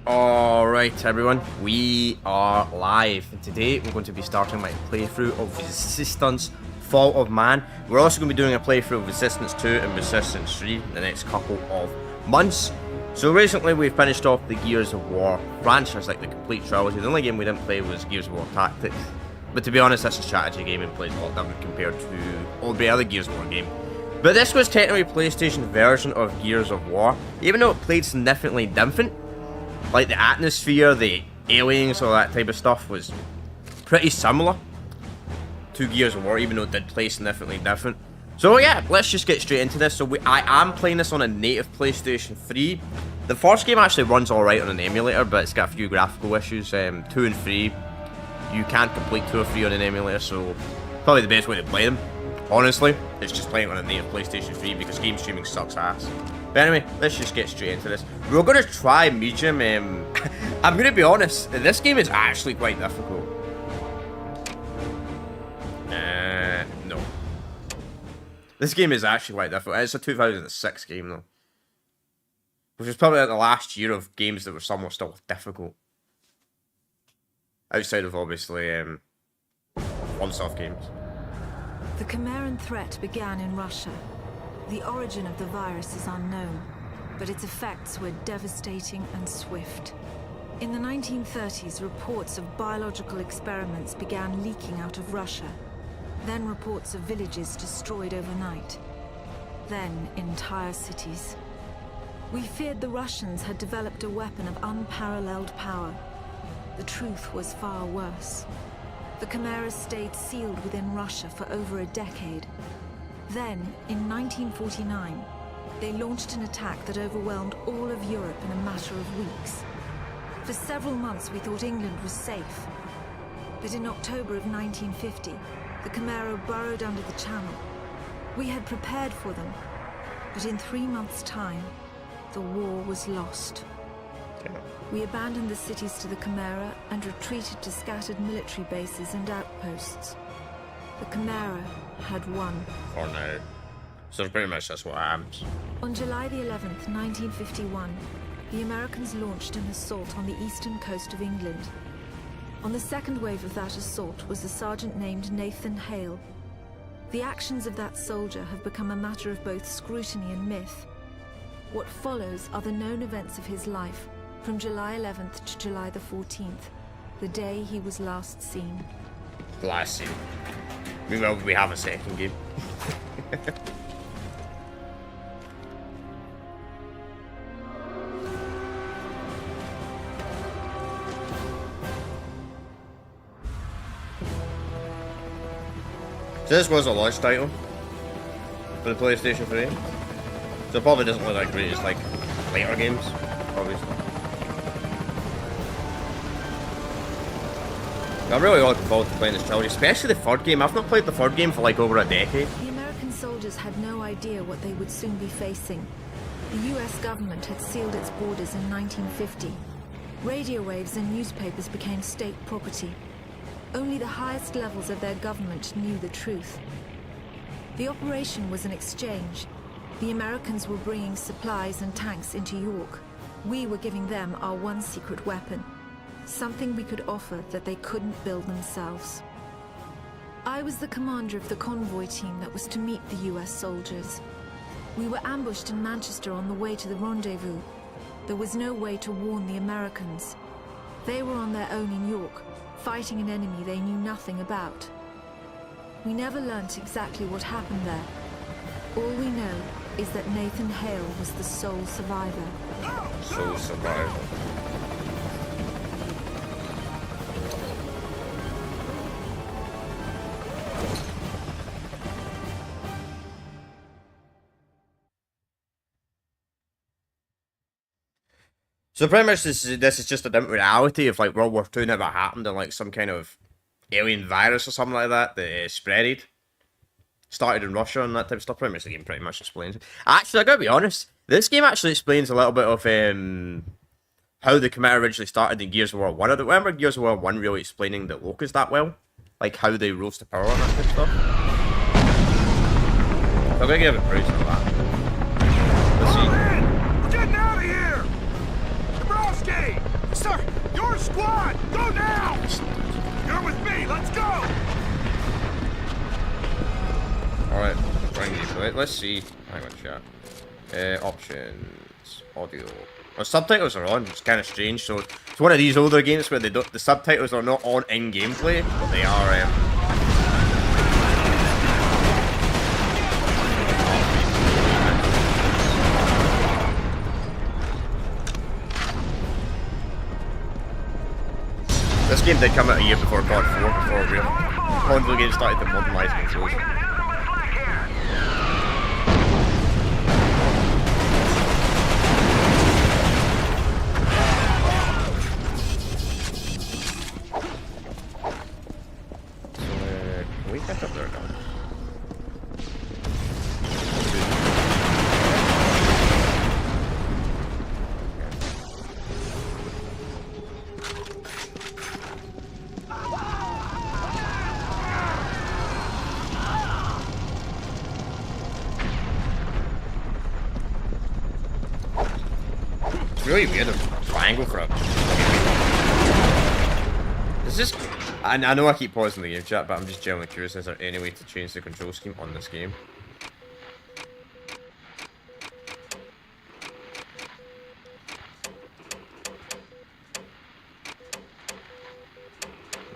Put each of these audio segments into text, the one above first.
Alright everyone, we are live, and today we're going to be starting my playthrough of Resistance Fall of Man. We're also going to be doing a playthrough of Resistance 2 and Resistance 3 in the next couple of months. So recently we've finished off the Gears of War franchise, like the complete trilogy. The only game we didn't play was Gears of War Tactics, but to be honest that's a strategy game and plays a lot different compared to all the other Gears of War game. But this was technically a PlayStation version of Gears of War, even though it played significantly different. Like the atmosphere, the aliens, all that type of stuff was pretty similar to Gears of War, even though it did play significantly different. So yeah, let's just get straight into this. So I am playing this on a native PlayStation 3. The first game actually runs alright on an emulator, but it's got a few graphical issues. 2 and 3, you can't complete 2 or 3 on an emulator, so probably the best way to play them, honestly, is just playing on a native PlayStation 3 because game streaming sucks ass. But anyway, let's just get straight into this. We're going to try medium. I'm going to be honest, this game is actually quite difficult. No. This game is actually quite difficult. It's a 2006 game though. Which is probably like the last year of games that were somewhat still difficult. Outside of obviously FromSoft games. The Chimeran threat began in Russia. The origin of the virus is unknown, but its effects were devastating and swift. In the 1930s, reports of biological experiments began leaking out of Russia. Then reports of villages destroyed overnight. Then entire cities. We feared the Russians had developed a weapon of unparalleled power. The truth was far worse. The Chimeras stayed sealed within Russia for over a decade. Then, in 1949, they launched an attack that overwhelmed all of Europe in a matter of weeks. For several months we thought England was safe. But in October of 1950, the Chimera burrowed under the Channel. We had prepared for them, but in 3 months' time, the war was lost. We abandoned the cities to the Chimera and retreated to scattered military bases and outposts. The Chimera had won. For now. So pretty much that's what happens. On July the 11th, 1951, the Americans launched an assault on the eastern coast of England. On the second wave of that assault was a sergeant named Nathan Hale. The actions of that soldier have become a matter of both scrutiny and myth. What follows are the known events of his life, from July 11th to July the 14th, the day he was last seen. Last scene. Meanwhile, we have a second game. So this was a launch title for the PlayStation 3. So it probably doesn't look that great as like later games, obviously. I'm really looking forward to playing this trilogy, especially the third game. I've not played the third game for like over a decade. The American soldiers had no idea what they would soon be facing. The US government had sealed its borders in 1950. Radio waves and newspapers became state property. Only the highest levels of their government knew the truth. The operation was an exchange. The Americans were bringing supplies and tanks into York. We were giving them our one secret weapon. Something we could offer that they couldn't build themselves. I was the commander of the convoy team that was to meet the US soldiers. We were ambushed in Manchester on the way to the rendezvous. There was no way to warn the Americans. They were on their own in York, fighting an enemy they knew nothing about. We never learnt exactly what happened there. All we know is that Nathan Hale was the sole survivor. Sole survivor. So pretty much this is just a different reality of like World War II never happened and like some kind of alien virus or something like that that spreaded. Started in Russia and that type of stuff. Pretty much the game pretty much explains it. Actually, I gotta be honest, this game actually explains a little bit of how the Chimera originally started in Gears of War 1. I don't remember Gears of War 1 really explaining the Locust that well. Like how they rose to power and that type of stuff. So I'm gonna give it praise for that. Let's see. We're getting out of here! Dabrowski! Sir, your squad! Go now! You're with me, let's go! Alright, bring you. Let's see. Hang on, chat. Options. Audio. Well, subtitles are on, it's kind of strange. So it's one of these older games where the subtitles are not on in gameplay, but they are. This game did come out a year before COD 4, before real console games started to modernise controls. Can we catch up there now? It's really weird, a triangle for a... Is this... I know I keep pausing the game chat, but I'm just genuinely curious, is there any way to change the control scheme on this game?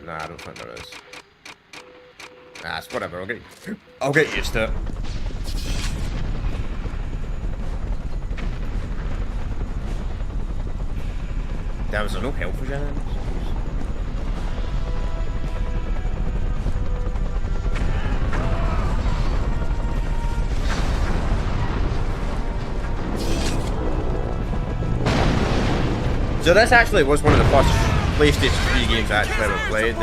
Nah, I don't think there is. Nah, it's whatever, I'll get used to it. There was no health regeneration. So this actually was one of the first PlayStation 3 games I actually ever played.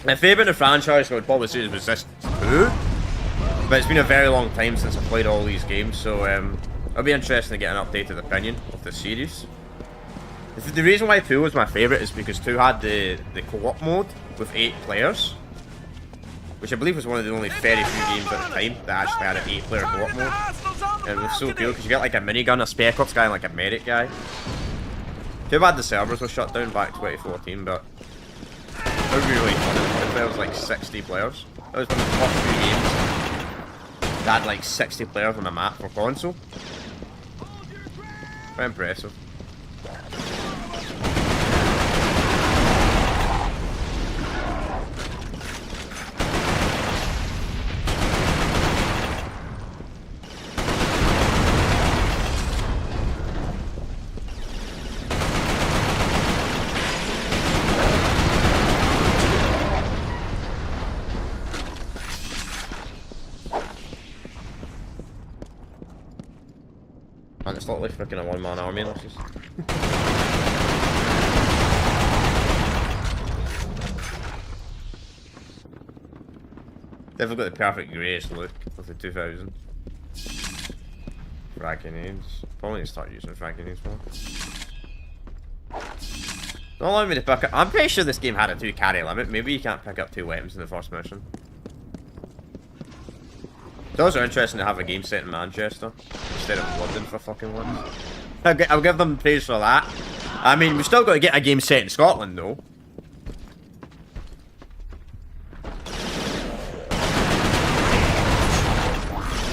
My favourite in the franchise I would probably say is Resistance 2. But it's been a very long time since I played all these games, so it'll be interesting to get an updated opinion of the series. The reason why 2 was my favourite is because 2 had the co-op mode with 8 players. Which I believe was one of the only very few games at the time that actually had an 8-player co-op mode. And it was so cool because you get like a minigun, a Spec Ops guy, and like a medic guy. Too bad the servers were shut down back 2014, but it would be really fun. There was like 60 players. That was one of the first few games that had like 60 players on a map for console. Very impressive. Man, it's not like freaking a one-man army, this is... Definitely got the perfect greyish look of the 2000. Frag grenades. Probably need to start using frag grenades more. Don't allow me to pick up... I'm pretty sure this game had a 2 carry limit. Maybe you can't pick up 2 weapons in the first mission. It's also interesting to have a game set in Manchester instead of London for fucking once. I'll give them praise for that. I mean, we've still got to get a game set in Scotland though.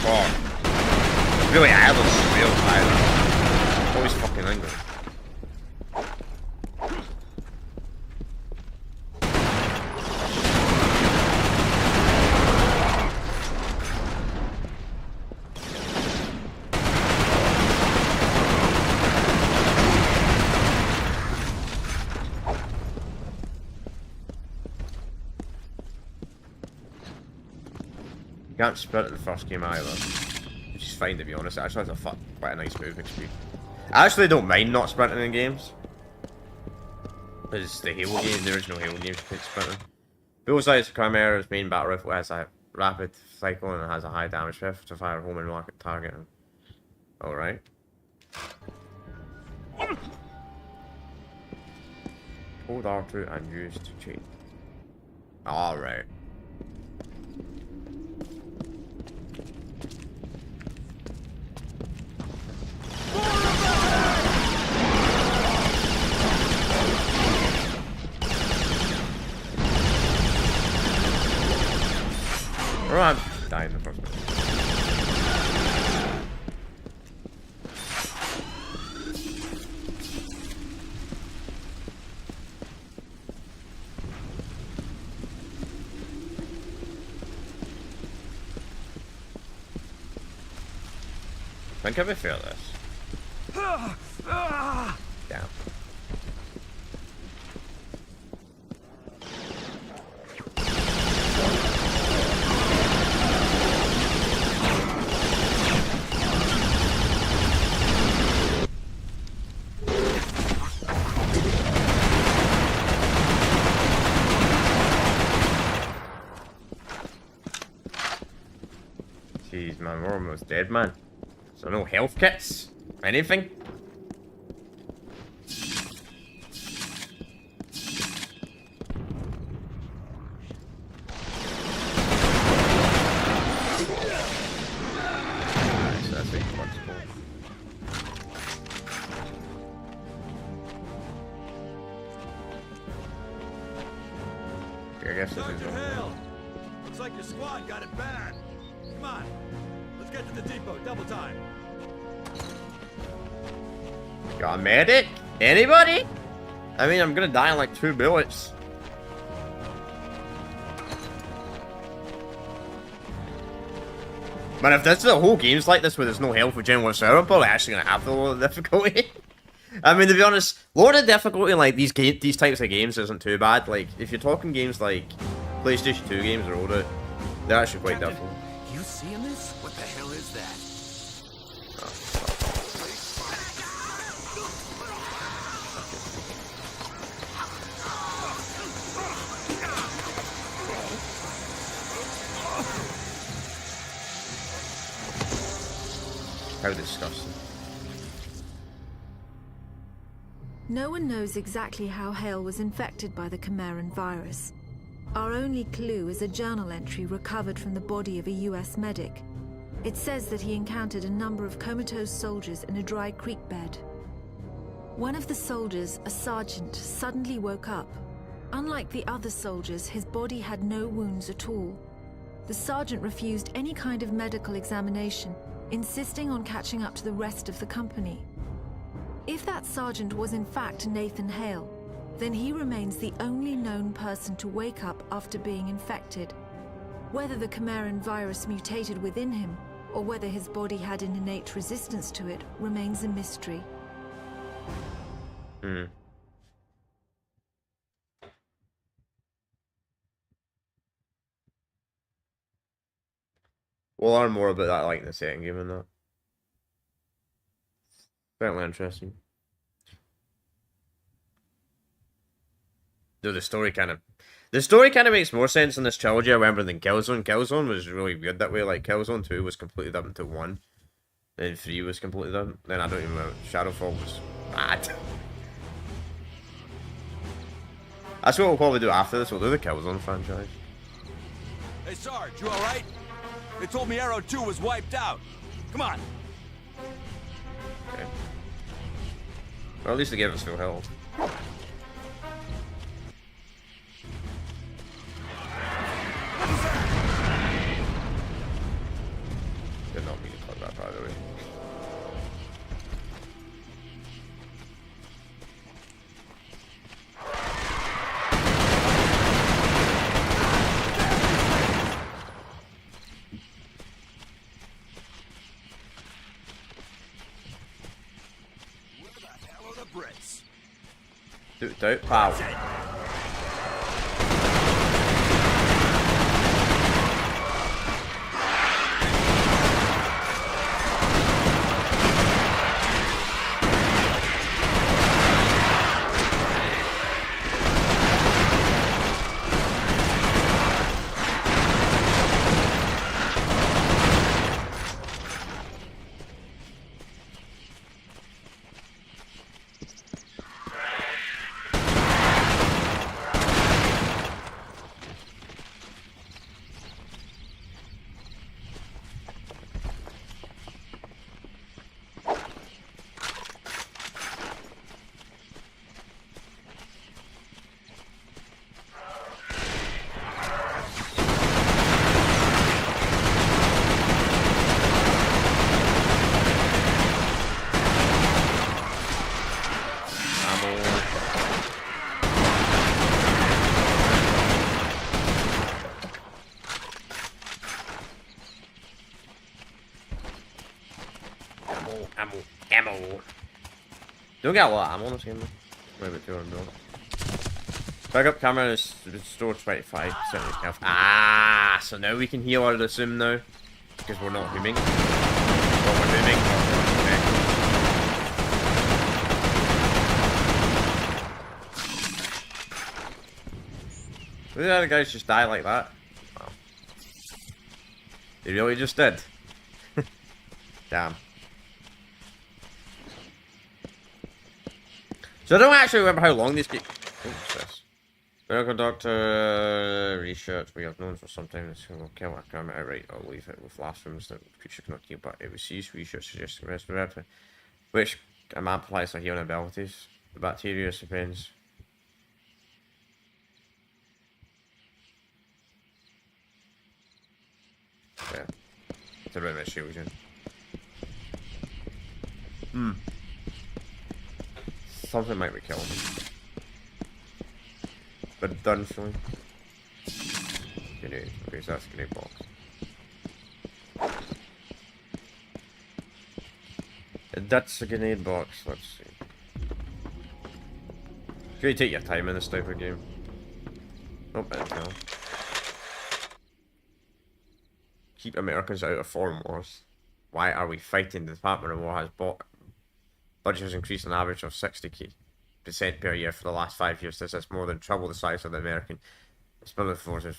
Oh. Really Ireland's real Ireland. Always fucking England. You can't sprint in the first game either, which is fine to be honest. It actually has quite a nice moving speed. I actually don't mind not sprinting in games. Because the Halo game, the original Halo games, you couldn't sprint in. Bullseye's Chimera's main battle rifle has a rapid cycle and it has a high damage rifle to fire home and market target. Alright. Hold R2 and use to cheat. Alright. I'm dying in the first place. I think I would fail this. Damn. Jeez, man, we're almost dead, man. So no health kits? Anything? Nice, that's really flexible. Okay, I guess this is Dr. Hale! Looks like your squad got it bad. Come on. Let's get to the depot. Double time. Got a medic? Anybody? I mean, I'm gonna die in like 2 bullets. Man, if this the whole game's like this where there's no health regen whatsoever, I'm probably actually gonna have to lower the difficulty. I mean, to be honest, lower the difficulty in like these types of games isn't too bad. Like, if you're talking games like PlayStation 2 games or older, they're actually quite Captain, difficult. You seeing this? What the hell is that? How disgusting. No one knows exactly how Hale was infected by the Chimeran virus. Our only clue is a journal entry recovered from the body of a US medic. It says that he encountered a number of comatose soldiers in a dry creek bed. One of the soldiers, a sergeant, suddenly woke up. Unlike the other soldiers, his body had no wounds at all. The sergeant refused any kind of medical examination, insisting on catching up to the rest of the company. If that sergeant was in fact Nathan Hale, then he remains the only known person to wake up after being infected. Whether the Chimeran virus mutated within him, or whether his body had an innate resistance to it, remains a mystery. Hmm. We'll learn more about that like in the second game and that. Certainly interesting. Though the story kind of makes more sense in this trilogy, I remember, than Killzone. Killzone was really weird that way. Like, Killzone 2 was completed up until 1. Then 3 was completed up. Then I don't even remember. Shadowfall was bad. That's what we'll probably do after this. We'll do the Killzone franchise. Hey, Sarge, you alright? They told me Arrow 2 was wiped out. Come on. Okay. Well, at least they gave us full health. Did not mean to click that, by the way. Where the hell are the Brits? Do it out, pal. Don't get a lot of ammo on this game though. Maybe 200 mil. Backup camera is restore 25% of health. Ah, so now we can heal, I'd assume now. Because we're not booming. Well, we're booming. Okay. Look at the other guys just die like that. Wow. They really just did. Damn. So I don't actually remember how long this game. What's this? Medical doctor research. We have known for some time this will kill a camera outright or leave it with blasphemies that the creature cannot heal, but it was used research suggesting respiratory, which amplifies their healing abilities. The bacteria depends. Yeah. It's a bit of a shield, something might be killing me. But done showing. Grenade. Okay, so that's a grenade box. That's a grenade box, let's see. Can you take your time in this type of game? Nope, no. Keep Americans out of foreign wars. Why are we fighting? The Department of War has budget has increased on average of 60% per year for the last 5 years. This is more than triple the size of the American military forces.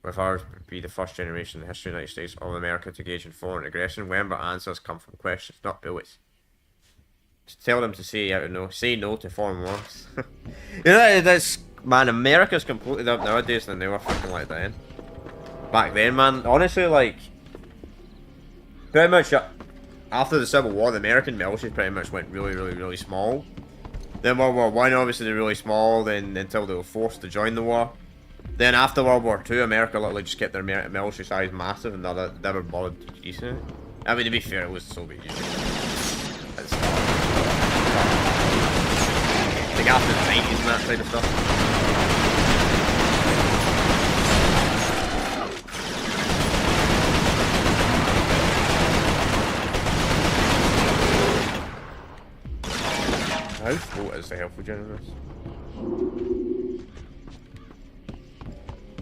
With ours be the first generation in the history of the United States of America to engage in foreign aggression. Remember, answers come from questions, not bullets. Just tell them to say no to foreign wars. You know, that's, man, America's completely up nowadays than they were fucking like then. Back then, man, honestly, like, pretty much after the Civil War, the American military pretty much went really small. Then World War I, obviously they're really small, then until they were forced to join the war. Then after World War II, America literally just kept their military size massive and they never bothered using it. I mean, to be fair, it was the Soviet Union. Like after the 90s and that type of stuff. How slow is the health regeneration?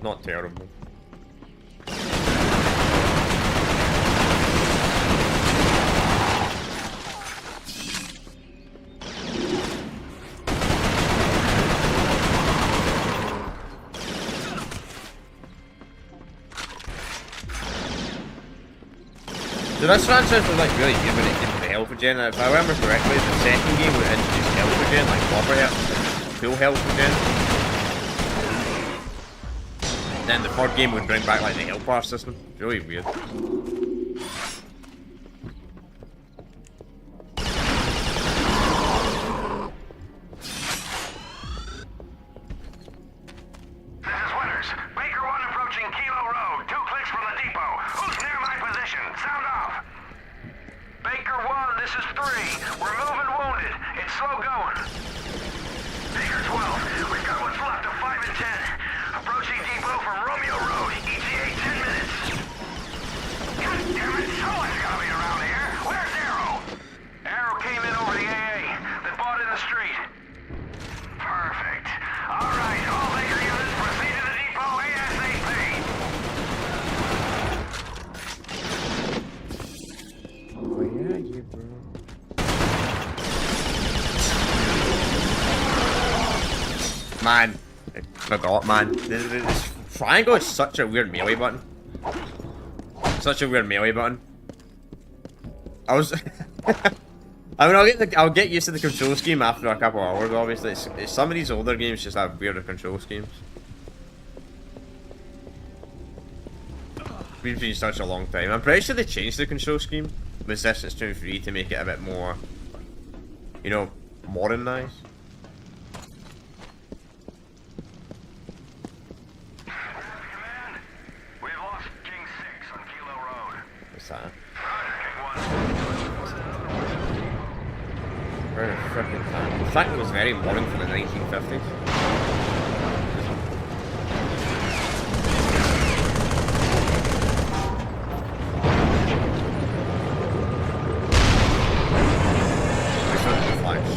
Not terrible. So this franchise was like really good when it came to the health regen. If I remember correctly, the second game would introduce health regen, like proper health, full health regen. Then the third game would bring back like the health bar system. It's really weird. Man, I forgot, man. This triangle is such a weird melee button. Such a weird melee button. I was... I mean, I'll get used to the control scheme after a couple of hours, obviously. Some of these older games just have weirder control schemes. It's been such a long time. I'm pretty sure they changed the control scheme with Resistance 2 and 3 to make it a bit more, you know, modernized. Very freaking tank. The tank was very modern for the 1950s. This one's the Flash.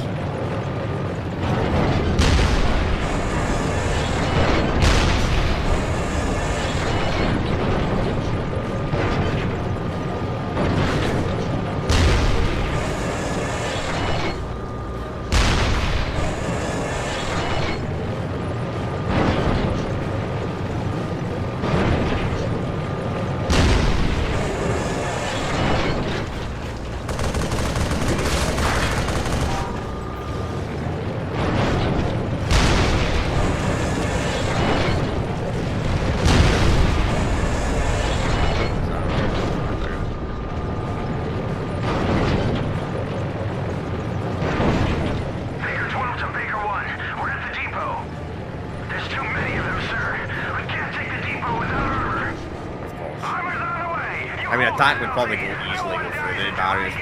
attack would probably go easily go through the barriers.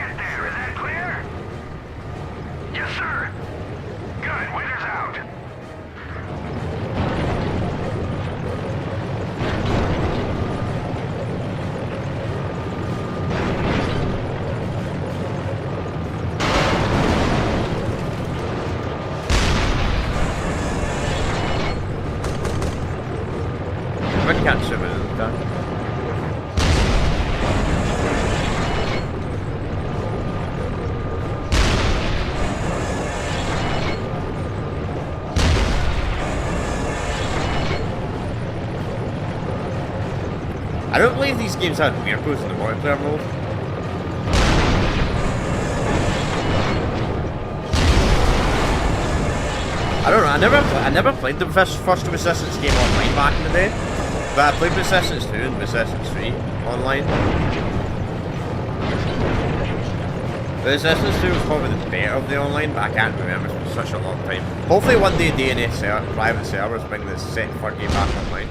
Clear? Yes, sir. Good. Waiters out. I can't ship it at the time. I don't believe these games had miracles in the multiplayer mode. I don't know. I never played the first Resistance game online back in the day, but I played Resistance 2 and Resistance 3 online. The Resistance 2 was probably the better of the online, but I can't remember. It's been such a long time. Hopefully one day DNS private servers bring this set for game back online.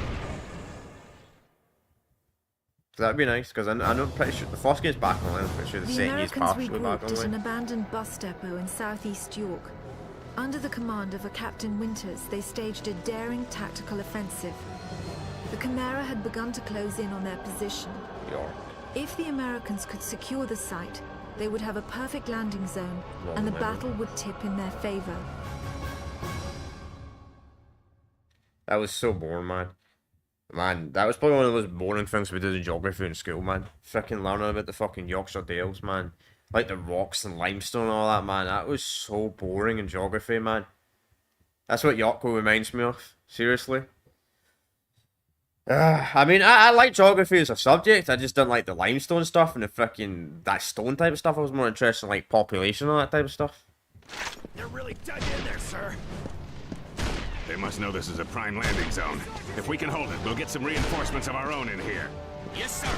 So that'd be nice, because I know pretty sure the first game's back online. I'm pretty sure the The second game's Americans partially back regrouped at an online. abandoned bus depot in southeast York. Under the command of a Captain Winters, they staged a daring tactical offensive. The Chimera had begun to close in on their position. York. If the Americans could secure the site, they would have a perfect landing zone, Long and the memory. battle would tip in their favor. That was so boring, man. Man, that was probably one of the most boring things we did in geography in school, man. Freaking learning about the fucking Yorkshire Dales, man. Like the rocks and limestone and all that, man. That was so boring in geography, man. That's what Yoko reminds me of. Seriously. I mean, I like geography as a subject. I just didn't like the limestone stuff and the freaking that stone type of stuff. I was more interested in like population and all that type of stuff. They're really dug in there, sir. They must know this is a prime landing zone. If we can hold it, we'll get some reinforcements of our own in here. Yes, sir.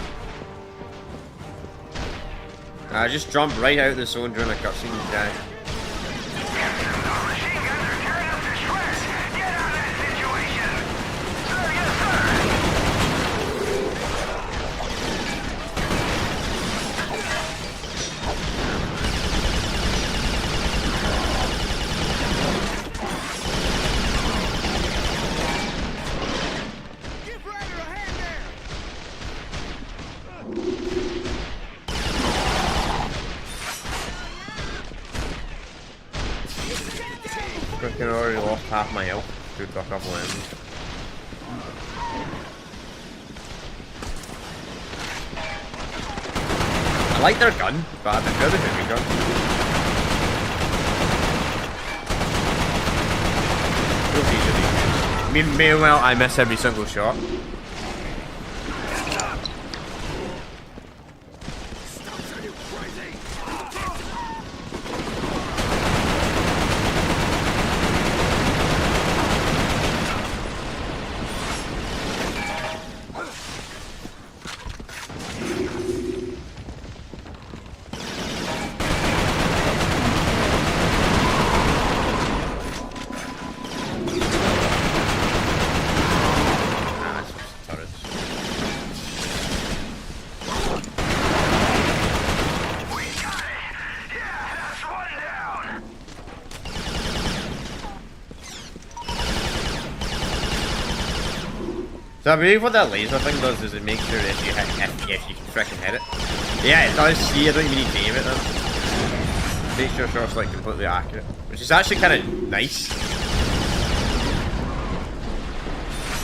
I just jumped right out of the zone during a cutscene, guy. Give Ryder a hand there. Freaking already lost half my health due to a couple of enemies. I like their gun, but I prefer the heavy gun. Feels easy to use. Meanwhile, I miss every single shot. So I believe what that laser thing does is it makes sure if you hit, if you can frickin' hit it. Yeah, it does. See, I don't even need to aim it then. Make sure shots like completely accurate, which is actually kind of nice.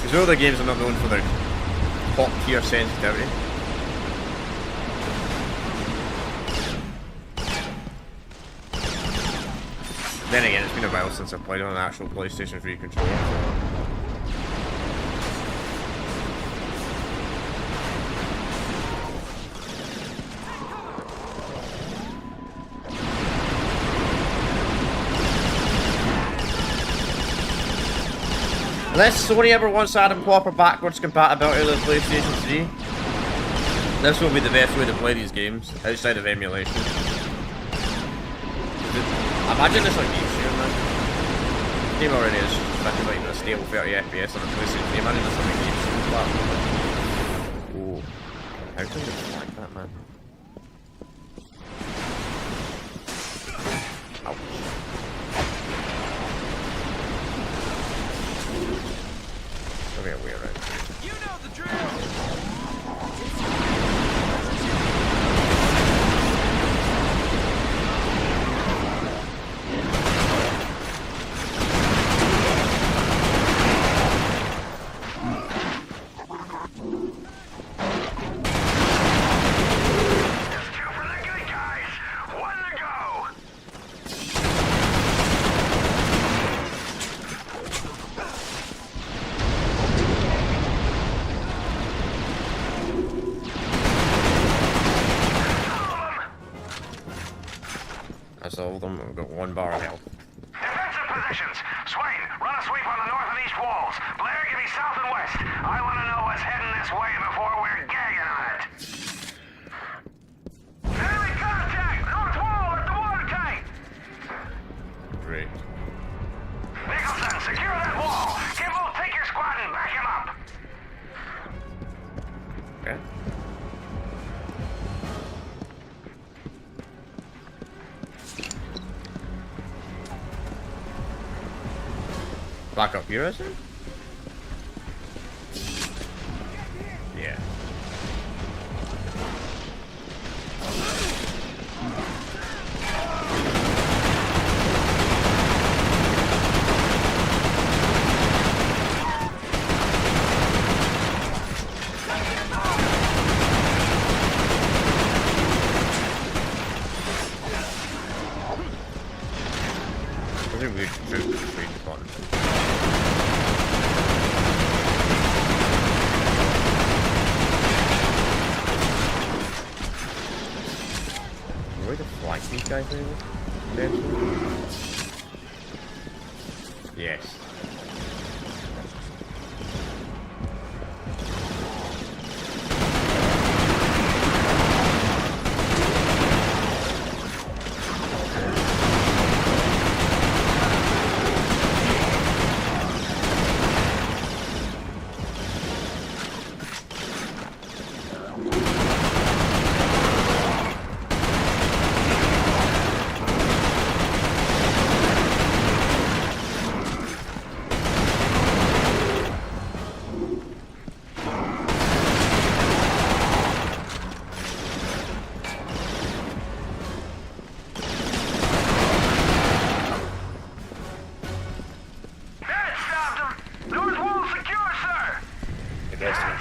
Because other games are not known for their top tier sensitivity. Then again, it's been a while since I played on an actual PlayStation 3 controller. So. Unless Sony ever wants to add a proper backwards compatibility to the PlayStation 3, this will be the best way to play these games, outside of emulation. Imagine this on game share, man. The game already is fucking like a stable 30 FPS on a PlayStation 3. Imagine this on a game share platform. Ooh. How can you like that, man? Ouch. Okay, we're right. You know the drill! I sold them. We've got 1 bar of health. Defensive positions. Swain, run a sweep on the north and east walls. Blair, give me south and west. I want to know what's heading this way before we're gagging on it. Enemy contact! North wall at the water tank! Great. Nicholson, secure that wall. Kimball, take your squad and back him up. Okay. Back up here, is it? Yeah. I think we should shoot the bottom. Where the flight these guys maybe? Yes.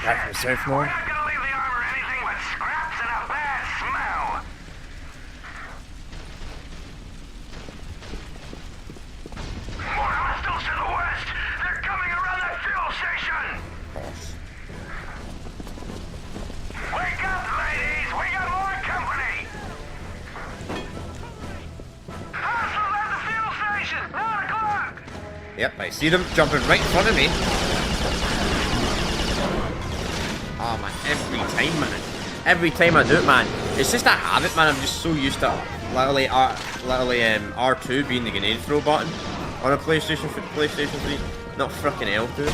Back from South We're Mall. not gonna leave the armor anything but scraps and a bad smell. More hostiles to the west. They're coming around that fuel station. Wake up, ladies. We got more company. Hostiles at the fuel station. 9 o'clock. Yep, I see them jumping right in front of me. Oh man, every time, man. Every time I do it, man. It's just a habit, man. I'm just so used to literally R2 being the grenade throw button on a PlayStation 3. Not frickin' L2.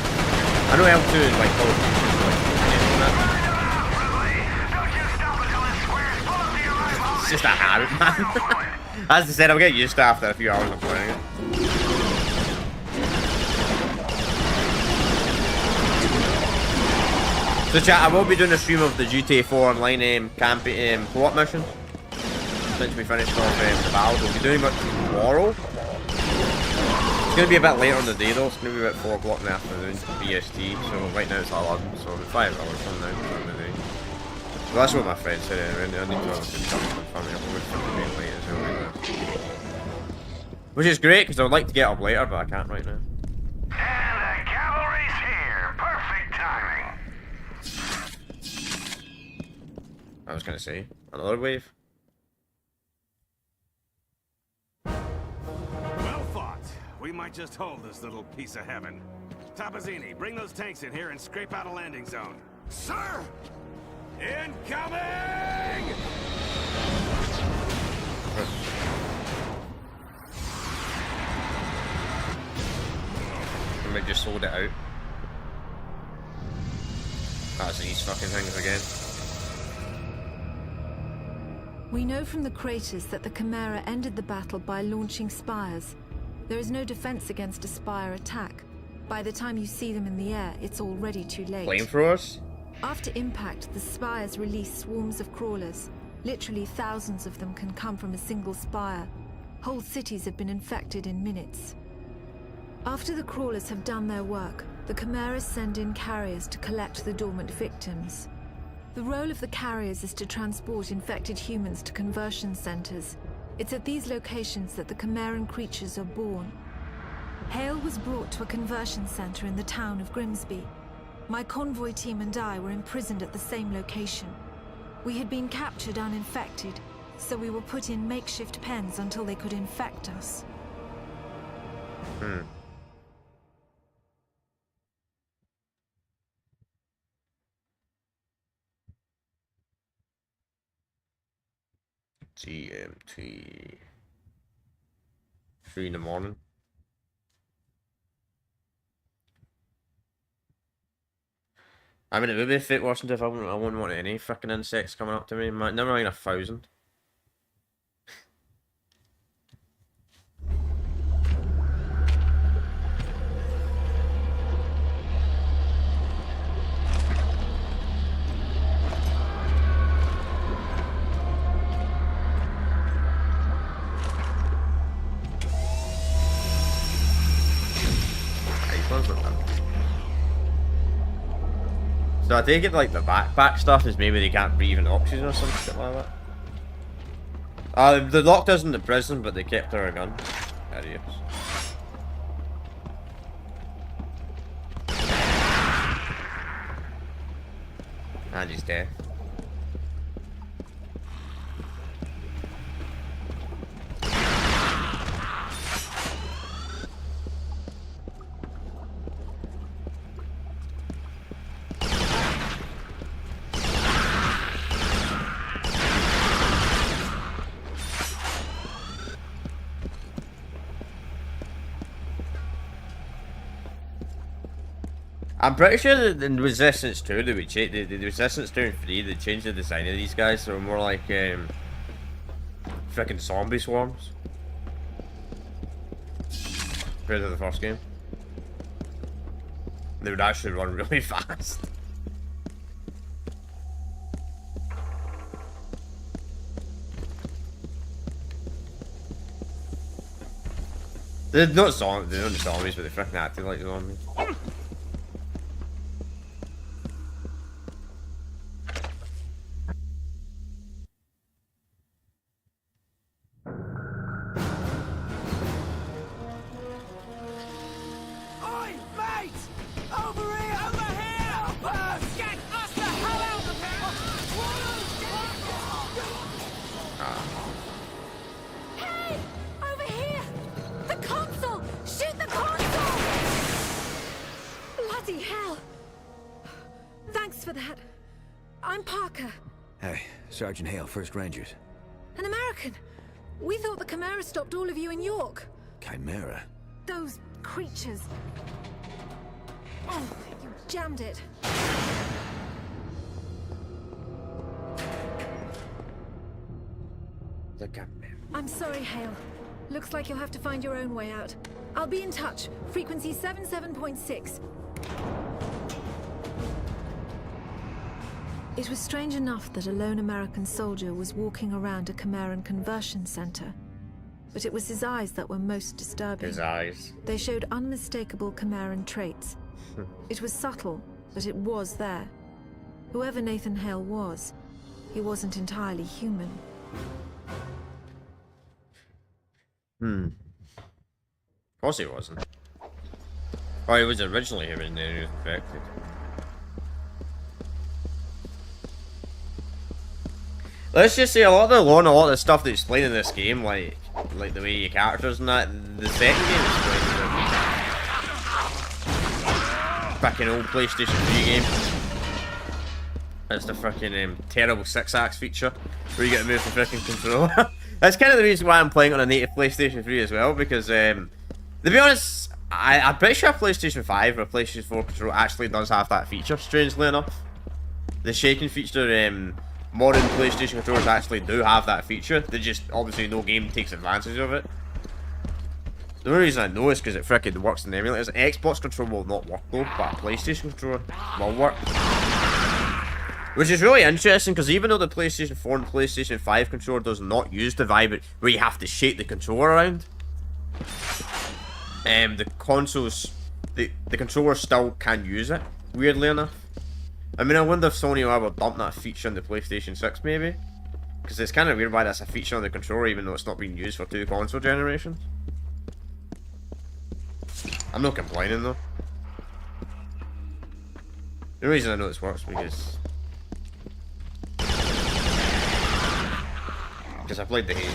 I know L2 is like Call of Duty, like, it's just a habit, man. As I said, I'll get used to it after a few hours of playing it. So chat, I will be doing a stream of the GTA 4 online co-op missions. Since we finished off the battle, we'll be doing it tomorrow. It's going to be a bit later in the day though, it's going to be about 4 o'clock in the afternoon, BST, so right now it's 11, so about 5 hours from now in the day. So that's what my friend said anyway, I need to obviously confirm it, we're being late as well like that. Which is great, because I would like to get up later, but I can't right now. And the cavalry's here. Perfect timing. I was going to say, another wave. Well fought. We might just hold this little piece of heaven. Tapazzini, bring those tanks in here and scrape out a landing zone. Sir! Incoming! I just sold it out. That's these fucking things again. We know from the craters that the Chimera ended the battle by launching spires. There is no defense against a spire attack. By the time you see them in the air, it's already too late. Flamethrowers? After impact, the spires release swarms of crawlers. Literally thousands of them can come from a single spire. Whole cities have been infected in minutes. After the crawlers have done their work, the Chimeras send in carriers to collect the dormant victims. The role of the carriers is to transport infected humans to conversion centers. It's at these locations that the Chimeran creatures are born. Hale was brought to a conversion center in the town of Grimsby. My convoy team and I were imprisoned at the same location. We had been captured uninfected, so we were put in makeshift pens until they could infect us. GMT 3 in the morning. I mean, it would be a fit Washington if I wouldn't want any fucking insects coming up to me. Never mind 1,000. So I take it like the backpack stuff is maybe they can't breathe in oxygen or some shit like that. They locked us in the prison, but they kept our gun. Idiots. And he's dead. I'm pretty sure that in Resistance 2, they would change the Resistance 2 and 3, they changed the design of these guys, so they're more like freaking zombie swarms compared to the first game. They would actually run really fast. They're not zombies, they're not zombies, but they freaking acted like zombies. Sergeant Hale, 1st Rangers. An American! We thought the Chimera stopped all of you in York. Chimera? Those creatures. Oh, you jammed it. The Chimera. I'm sorry, Hale. Looks like you'll have to find your own way out. I'll be in touch. Frequency 77.6. It was strange enough that a lone American soldier was walking around a Chimeran conversion center. But it was his eyes that were most disturbing. His eyes. They showed unmistakable Chimeran traits. It was subtle, but it was there. Whoever Nathan Hale was, he wasn't entirely human. Of course he wasn't. Oh, he was originally human and then he was infected. Let's just say a lot of the lore and a lot of the stuff they explain in this game, like the way your characters and that, the second game explains it. Back in old PlayStation 3 game. That's the freaking terrible 6-axe feature, where you get to move the freaking controller. That's kind of the reason why I'm playing on a native PlayStation 3 as well, because, to be honest, I'm pretty sure PlayStation 5 or PlayStation 4 controller actually does have that feature, strangely enough. The shaking feature, modern PlayStation controllers actually do have that feature. They just, obviously, no game takes advantage of it. The only reason I know is because it frickin' works in the emulators. An Xbox controller will not work though, but a PlayStation controller will work. Which is really interesting, because even though the PlayStation 4 and PlayStation 5 controller does not use the vibrate, where you have to shake the controller around, the consoles, the controller still can use it, weirdly enough. I mean, I wonder if Sony will ever dump that feature on the PlayStation 6, maybe? Because it's kind of weird why that's a feature on the controller, even though it's not being used for 2 console generations. I'm not complaining, though. The reason I know this works because I played the Hades.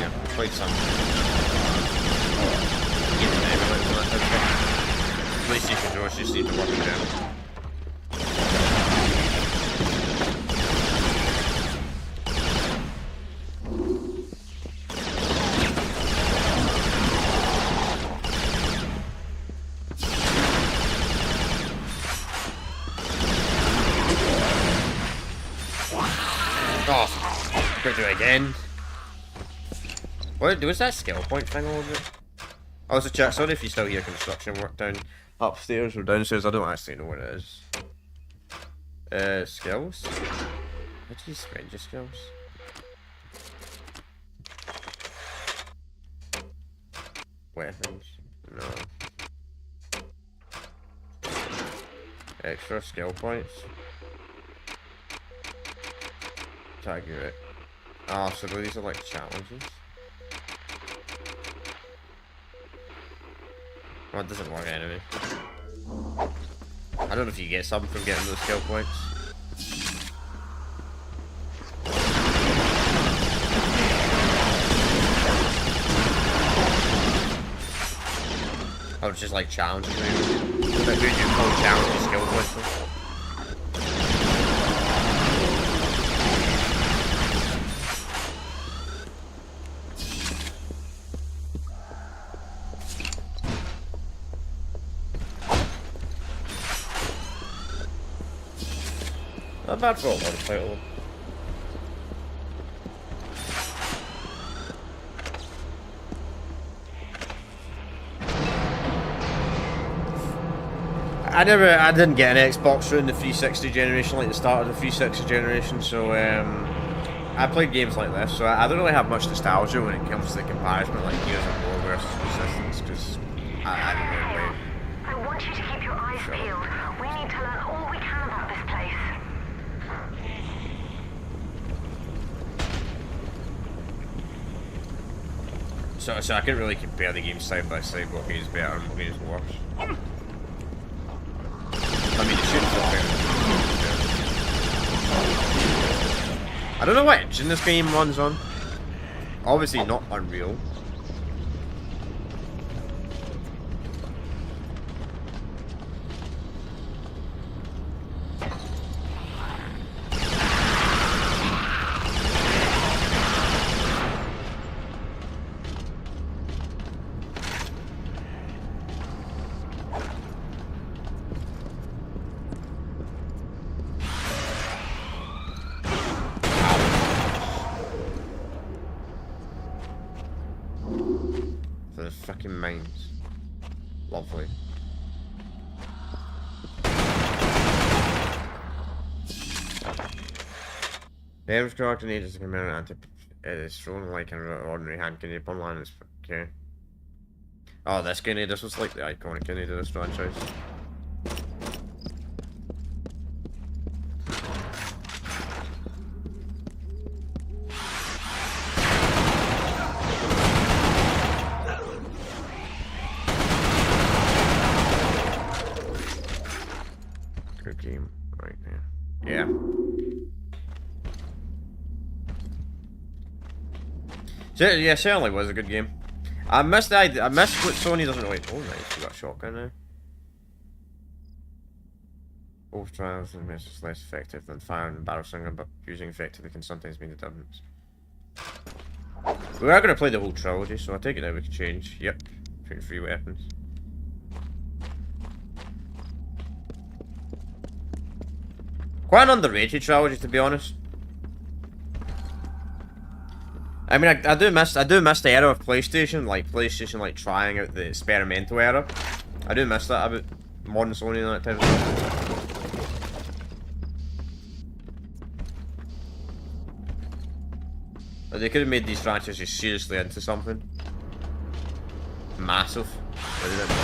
Yeah, I played some. PlayStation controllers just need to work with them. Oh, go do it again. What was that skill point thing over it? Oh, it's a chat. Sorry if you still hear construction work down upstairs or downstairs. I don't actually know what it is. Skills? How do you spend your skills? Weapons? No. Extra skill points? Tag you it. Ah, so these are like challenges. Oh, it doesn't work anyway. I don't know if you get something from getting those skill points. Oh, it's just like challenges maybe. But who do you call challenges skill points for? Not bad for a lot of title. I didn't get an Xbox during the 360 generation, like the start of the 360 generation, so I played games like this, so I don't really have much nostalgia when it comes to the comparison of like Gears of War versus Resistance, because I don't really play. I want you to keep your eyes peeled. We need to learn all we can about this place. So I can't really compare the games side by side, what game is better and what game is worse. I mean, it should be better. I don't know what engine this game runs on. Obviously not Unreal. Fucking mines. Lovely. The average coordinate is a command it is thrown like an ordinary hand grenade upon land. Okay. Oh, this grenade, this was like the iconic grenade of this franchise. Game right now. Yeah. So, yeah, certainly was a good game. I missed what Sony doesn't really. Oh, nice, we got a shotgun now. Both trials and is less effective than firing and barrel slinger, but using effectively can sometimes mean the difference. We are going to play the whole trilogy, so I take it that we can change. Yep, between 3 weapons. Quite an underrated trilogy, to be honest. I mean, I do miss the era of PlayStation, like trying out the experimental era. I do miss that about modern Sony and that type of stuff. But they could have made these franchises seriously into something massive. But they didn't.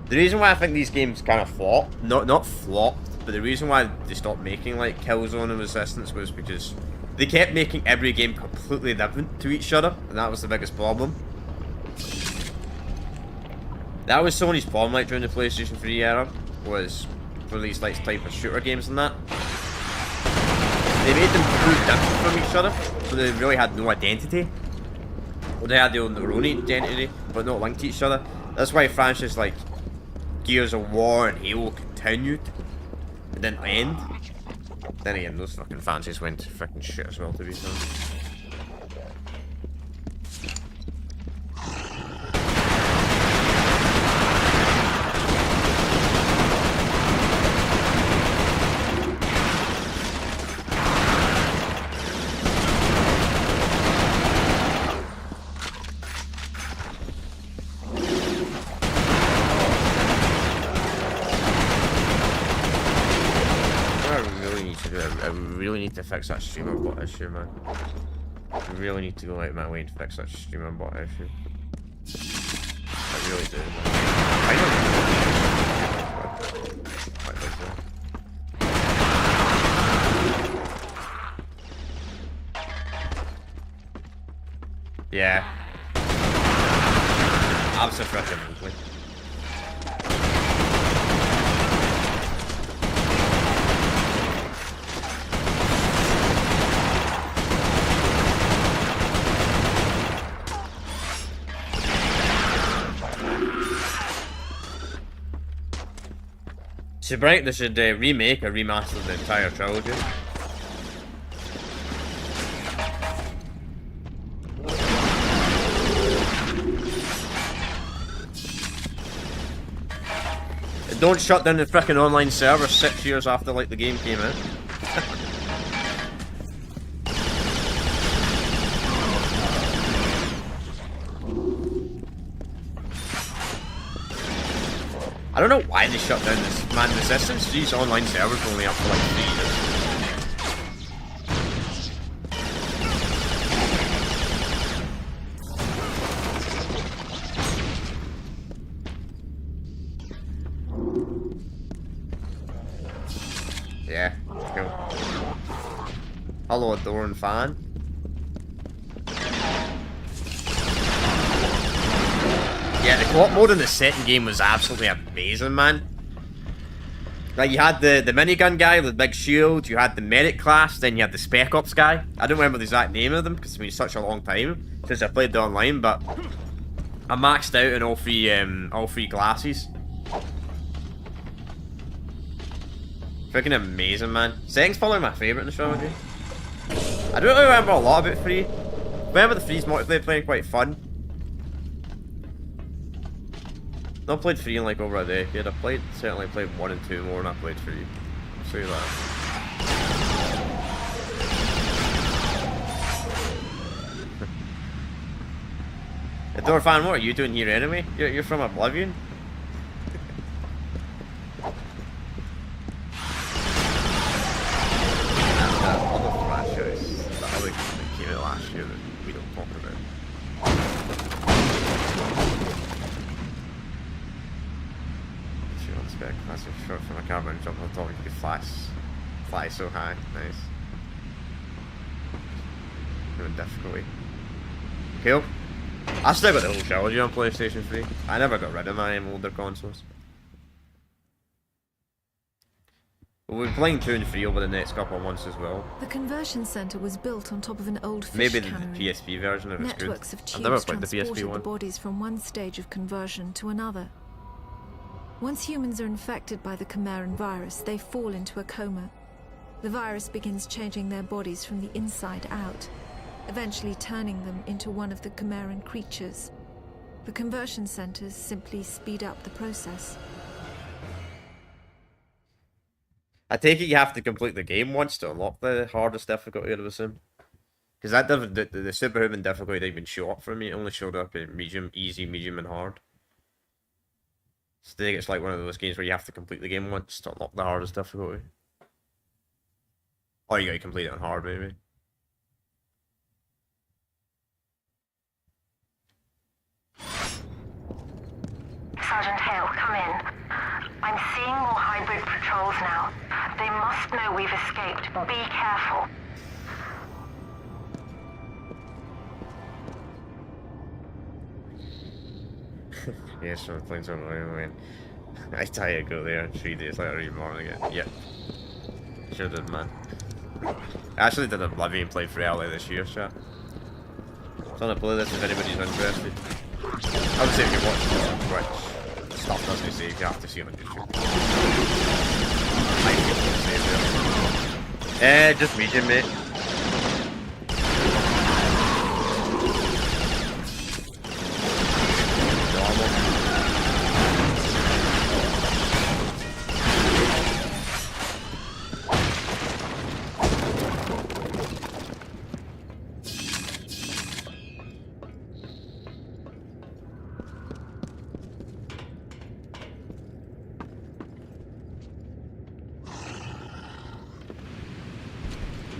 The reason why I think these games kind of flopped, not flopped, but the reason why they stopped making like Killzone and Resistance was because they kept making every game completely different to each other, and that was the biggest problem. That was Sony's problem, like during the PlayStation 3 era, was for these like type of shooter games and that. They made them too different from each other, so they really had no identity. Well, they had their own identity, but not linked to each other. That's why franchises like Gears of War and Halo continued. It didn't end. Then again, those fucking franchises went to fucking shit as well, to be fair. I really need to fix that streamer bot issue, man. I really need to go out of my way to fix that streamer bot issue. I really do, man. I don't know. Yeah. Absolutely. They should remake or remaster the entire trilogy. Don't shut down the frickin' online server 6 years after like the game came out. I don't know why they shut down this, man. Resistance 3's online server's only up for like 3 years. Yeah, cool. Hello, Adoran fan. Yeah, the co-op mode in the second game was absolutely amazing, man. Like, you had the minigun guy with the big shield, you had the medic class, then you had the Spec Ops guy. I don't remember the exact name of them, because it's been such a long time since I played the online, but I maxed out in all three classes. Freaking amazing, man. Second's probably my favourite in the trilogy. I don't really remember a lot about 3. Remember the 3's multiplayer playing quite fun. I've played 3 in like over a decade. I've certainly played 1 and 2 more than I played 3. I'll say that. Adore fan, what are you doing here anyway? You're from Oblivion? That other franchise, the other game that came out last year that we don't talk about. Spec classic short from a carbon jump on top, you can fly so high, nice. Doing difficulty. Cool. I still got the whole trilogy on PlayStation 3. I never got rid of my older consoles. We'll be playing 2 and 3 over the next couple of months as well. The conversion center was built on top of an old fish Maybe the cannery. PSP version if it's good. Networks of I've never tubes played the PSP transported the one. bodies from one stage of conversion to another. Once humans are infected by the Chimeran virus, they fall into a coma. The virus begins changing their bodies from the inside out, eventually turning them into one of the Chimeran creatures. The conversion centers simply speed up the process. I take it you have to complete the game once to unlock the hardest difficulty, I would assume. Because that the superhuman difficulty didn't even show up for me. It only showed up in medium, easy, medium, and hard. So I think it's like one of those games where you have to complete the game once to unlock the hardest difficulty. Or you gotta complete it on hard, maybe. Sergeant Hale, come in. I'm seeing more hybrid patrols now. They must know we've escaped. Be careful. Yes, we're playing something. Man. I tell you, go there 3 days later, even more again. Yep. Sure did, man. I actually did a Oblivion playthrough earlier this year, chat. It's on the playlist if anybody's interested. I would say if you're watching this on Twitch, stuff doesn't save, you have to see it on YouTube. Just medium, mate.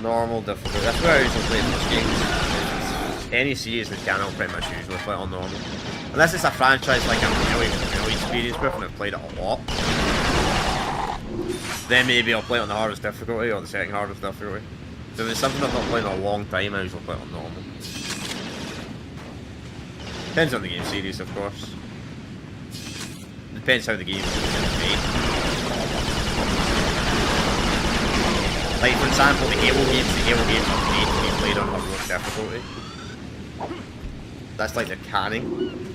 Normal difficulty. That's where I usually play most games. Any series with channel pretty much usually play it on normal. Unless it's a franchise like I'm really experienced with and I've played it a lot. Then maybe I'll play it on the hardest difficulty or the second hardest difficulty. So if it's something I've not played in a long time, I usually play it on normal. Depends on the game series, of course. Depends how the game is made. Like, for example, the Halo games are made to be played on heroic difficulty. That's like the canon.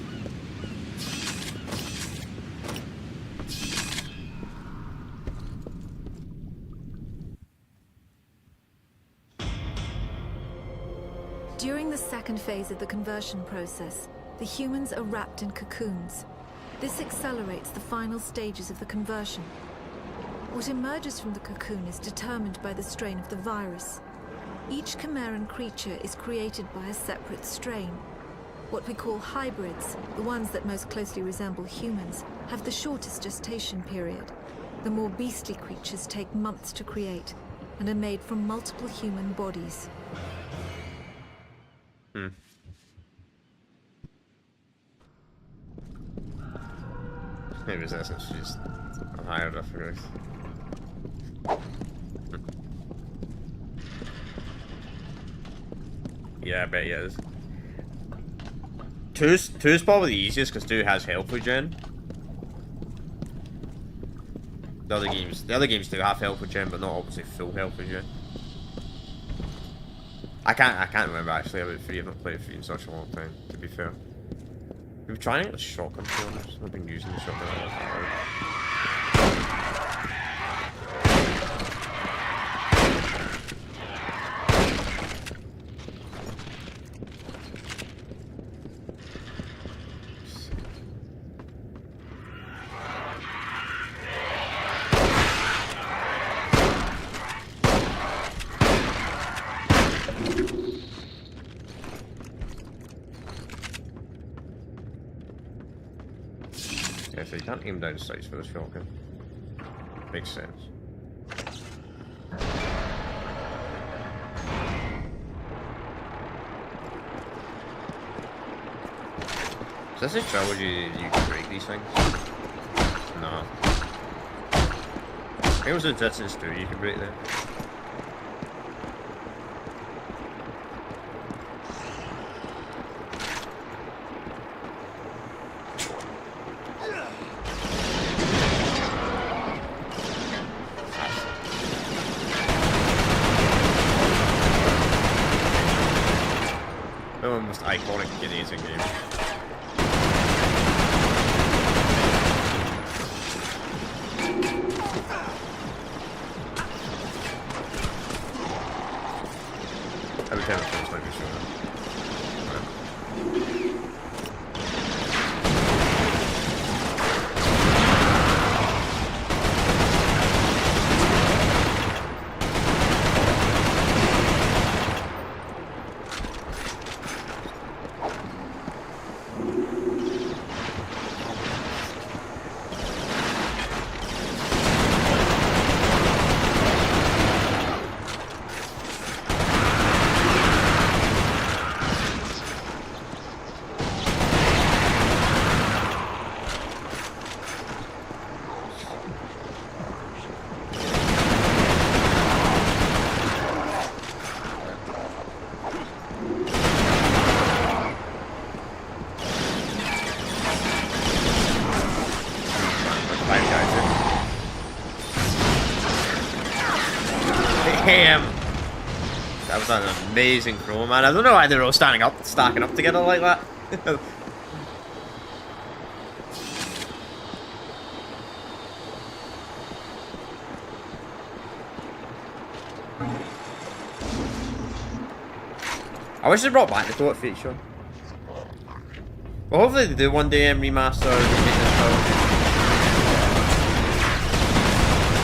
During the second phase of the conversion process, the humans are wrapped in cocoons. This accelerates the final stages of the conversion. What emerges from the cocoon is determined by the strain of the virus. Each Chimeran creature is created by a separate strain. What we call hybrids, the ones that most closely resemble humans, have the shortest gestation period. The more beastly creatures take months to create and are made from multiple human bodies. Maybe it's essentially just a higher difficulty. Yeah, I bet he is. Two's probably the easiest because 2 has health regen. The other games do have health regen, but not obviously full health regen. I can't remember actually about 3. I've not played 3 in such a long time, to be fair. We've been trying to get the shotgun killers. I've been using the shotgun a lot. Yeah, so you can't aim down sights for the shotgun. Makes sense. Is this a trilogy you can break these things? No. I think it was in Distance 2 you can break them. One of the most iconic grenades in game. Every time it feels like we show up. an amazing throw, man. I don't know why they're all stacking up together like that. I wish they brought back the toilet feature. Well, hopefully they do one day and remaster and remake this film.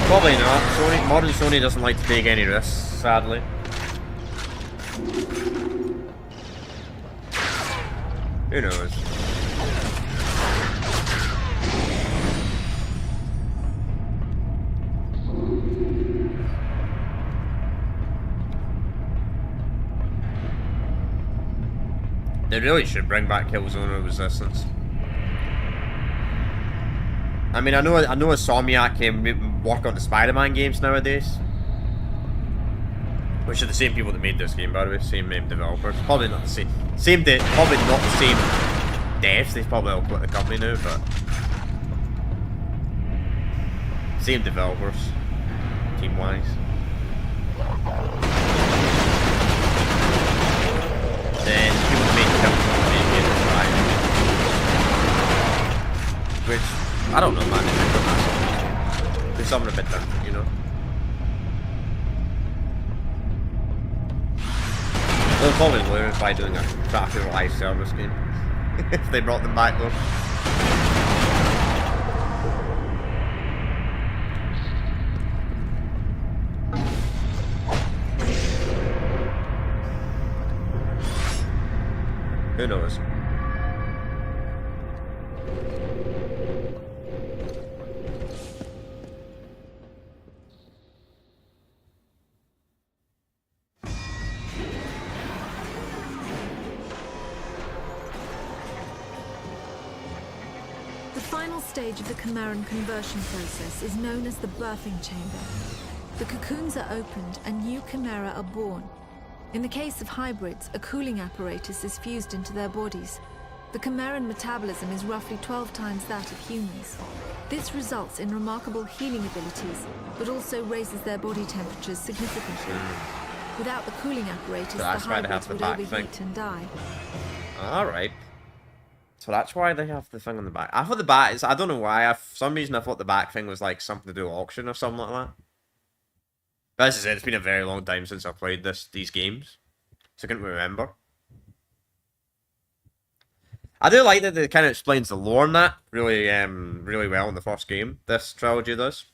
Probably not. Modern Sony doesn't like to take any risks, sadly. Who knows? They really should bring back Killzone Resistance. I mean, I know Insomniac can work on the Spider-Man games nowadays, which are the same people that made this game, by the way, same developers. Probably not the same. Probably not the same devs. They've probably all quit the company now, but same developers, team-wise. Then people that made Killzone made it, right? Which I don't know, man. There's something a bit different, you know. They'll probably learn by doing a crappy live service game. If they brought them back though. Who knows? The final stage of the Chimeran conversion process is known as the birthing chamber. The cocoons are opened and new Chimera are born. In the case of hybrids, a cooling apparatus is fused into their bodies. The Chimeran metabolism is roughly 12 times that of humans. This results in remarkable healing abilities, but also raises their body temperatures significantly. Without the cooling apparatus, the hybrids would overheat and die. Alright. So that's why they have the thing on the back. I thought the back is, I don't know why, for some reason I thought the back thing was like something to do with auction or something like that. But as I said, it's been a very long time since I've played these games, so I couldn't remember. I do like that it kind of explains the lore in that really well in the first game. This trilogy does.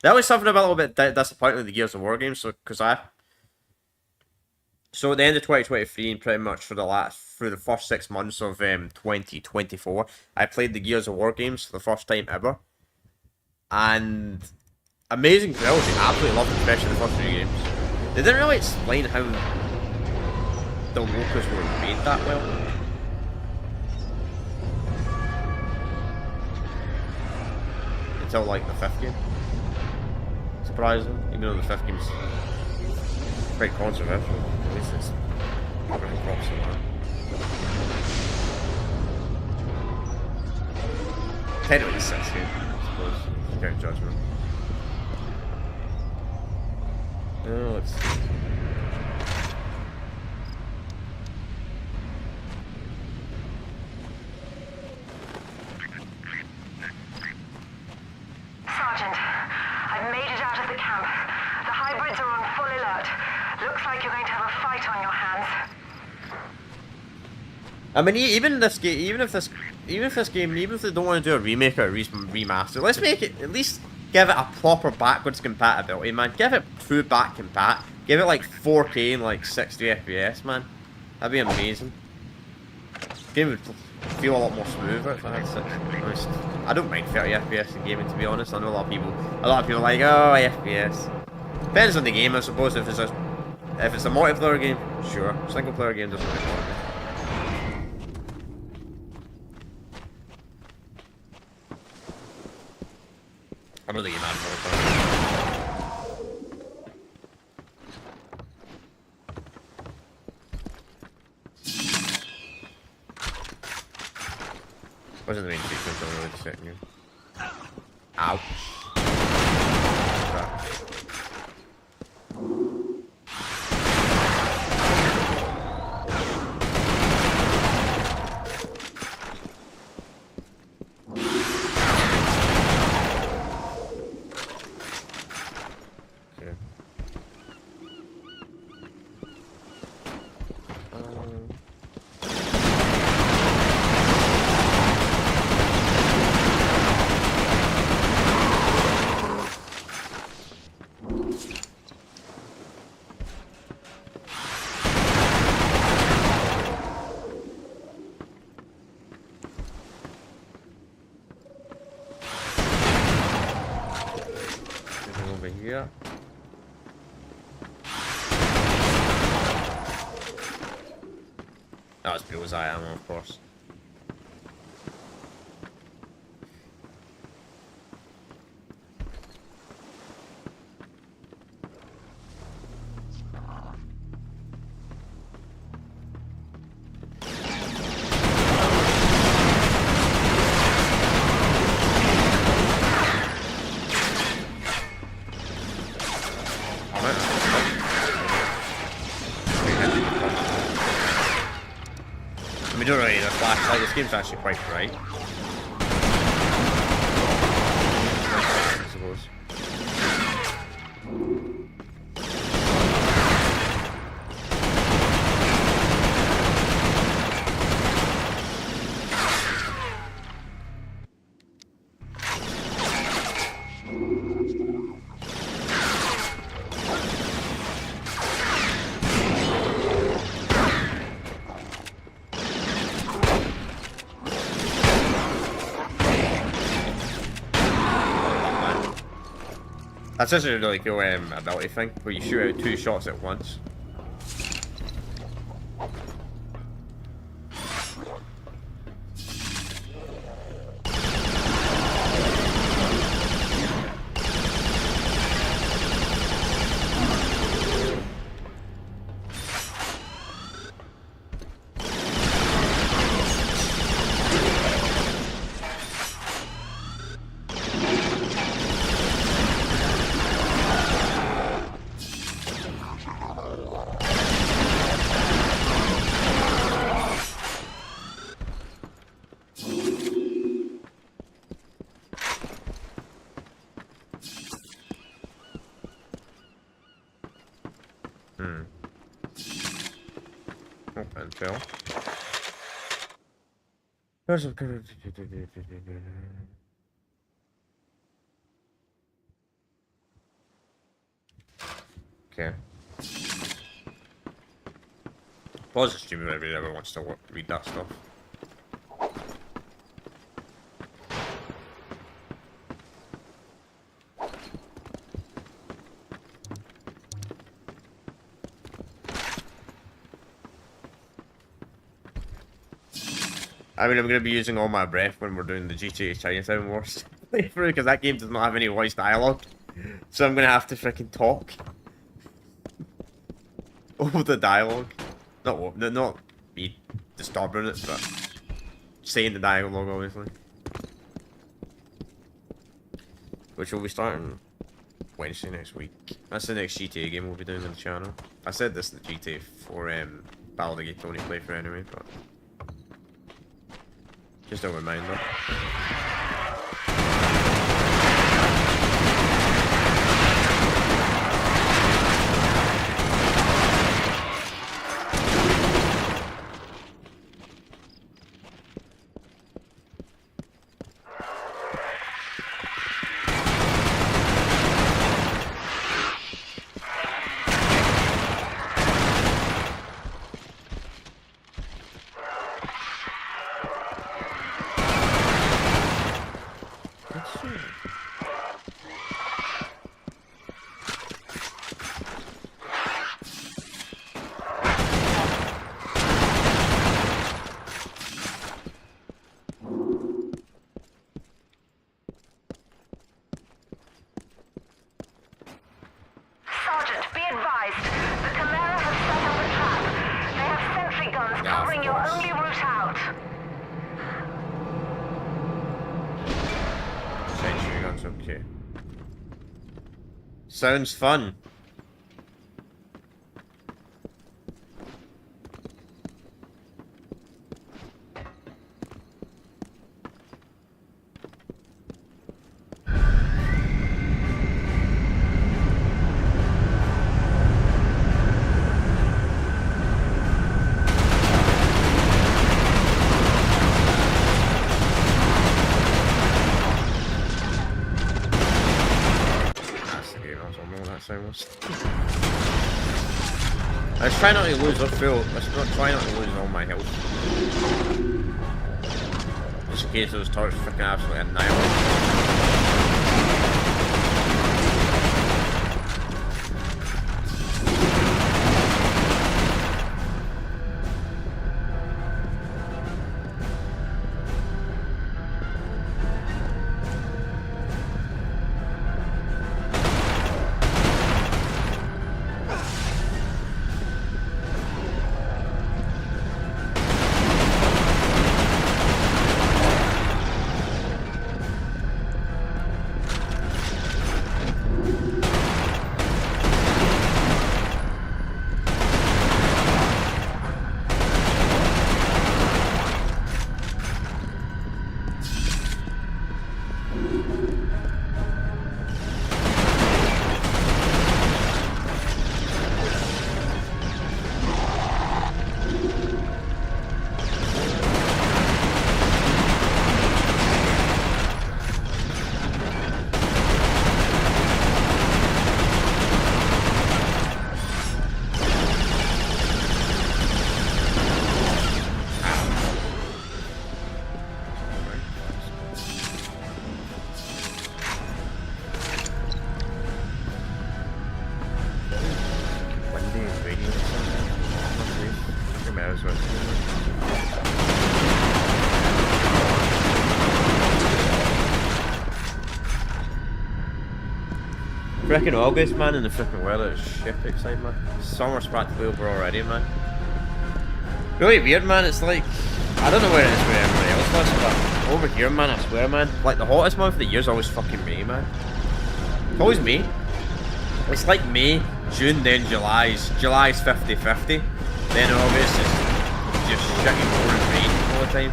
That was something about a little bit disappointing in the Gears of War games, so at the end of 2023 and pretty much through the first 6 months of 2024, I played the Gears of War games for the first time ever, and amazing trilogy. I absolutely loved it, especially the first few games. They didn't really explain how the locals were made that well. Until like the 5th game. Surprising, even though the 5th game's quite controversial. At least it's not really props on that. Technically the 6th game, I suppose. Count Judgment. Let's see. Sergeant, I've made it out of the camp. The hybrids are on full alert. Looks like you're going to have a fight on your hands. I mean, even if they don't want to do a remake or a remaster, let's make it, at least give it a proper backwards compatibility, man. Give it true back compat. Give it like 4K and like 60 FPS, man. That'd be amazing. Game would feel a lot more smoother if I had 60. I don't mind 30 FPS in gaming, to be honest. I know a lot of people are like, oh, FPS. Depends on the game, I suppose. If it's a multiplayer game, sure. Single player game doesn't really bother me. I'm really mad for it. Wasn't the main sequence I'm really sitting here. Ouch. Over here. That was bullseye ammo, of course. We don't really need a flashlight, this game's actually quite bright. I suppose. That's just a really cool ability thing, where you shoot out 2 shots at once. Open Phil. Okay. Pause the stream if everybody ever wants to read that stuff. I mean, I'm going to be using all my breath when we're doing the GTA Chinatown Wars playthrough, because that game does not have any voice dialogue. So I'm going to have to freaking talk over the dialogue. Not be disturbing it, but saying the dialogue, obviously. Which will be starting Wednesday next week. That's the next GTA game we'll be doing on the channel. I said this in the GTA 4 Battle of the Tony playthrough anyway, but just a reminder. Sergeant, be advised. The Chimera have set up a trap. They have sentry guns covering your only route out. Sentry guns, okay. Sounds fun. try not to lose let's not try not to lose all my health. Just in case those turrets freaking absolutely annihilate. Frickin' August, man, and the frickin' weather is shit outside, man. Summer's practically over already, man. Really weird, man. It's like, I don't know where it is where everybody else lives, but over here, man, I swear, man, like the hottest month of the year is always fucking May, man. It's always May. It's like May, June, then July's 50-50. Then August is just shitting more and rain all the time.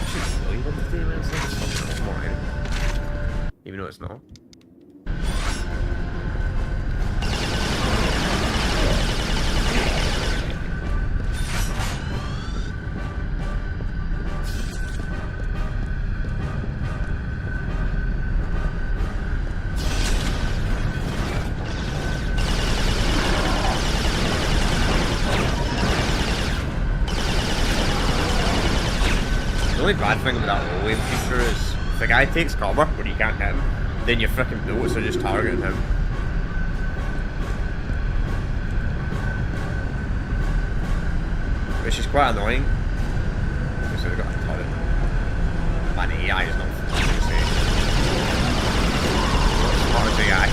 It's really what the day, man. It's like it's fucking more out. Even though it's not. The only bad thing about that low-aim feature is if the guy takes cover where you can't hit him, then your frickin' bullets are just targeting him. Which is quite annoying. So they've got a turret. Man, the AI is not fucking insane. Not smart as the guy.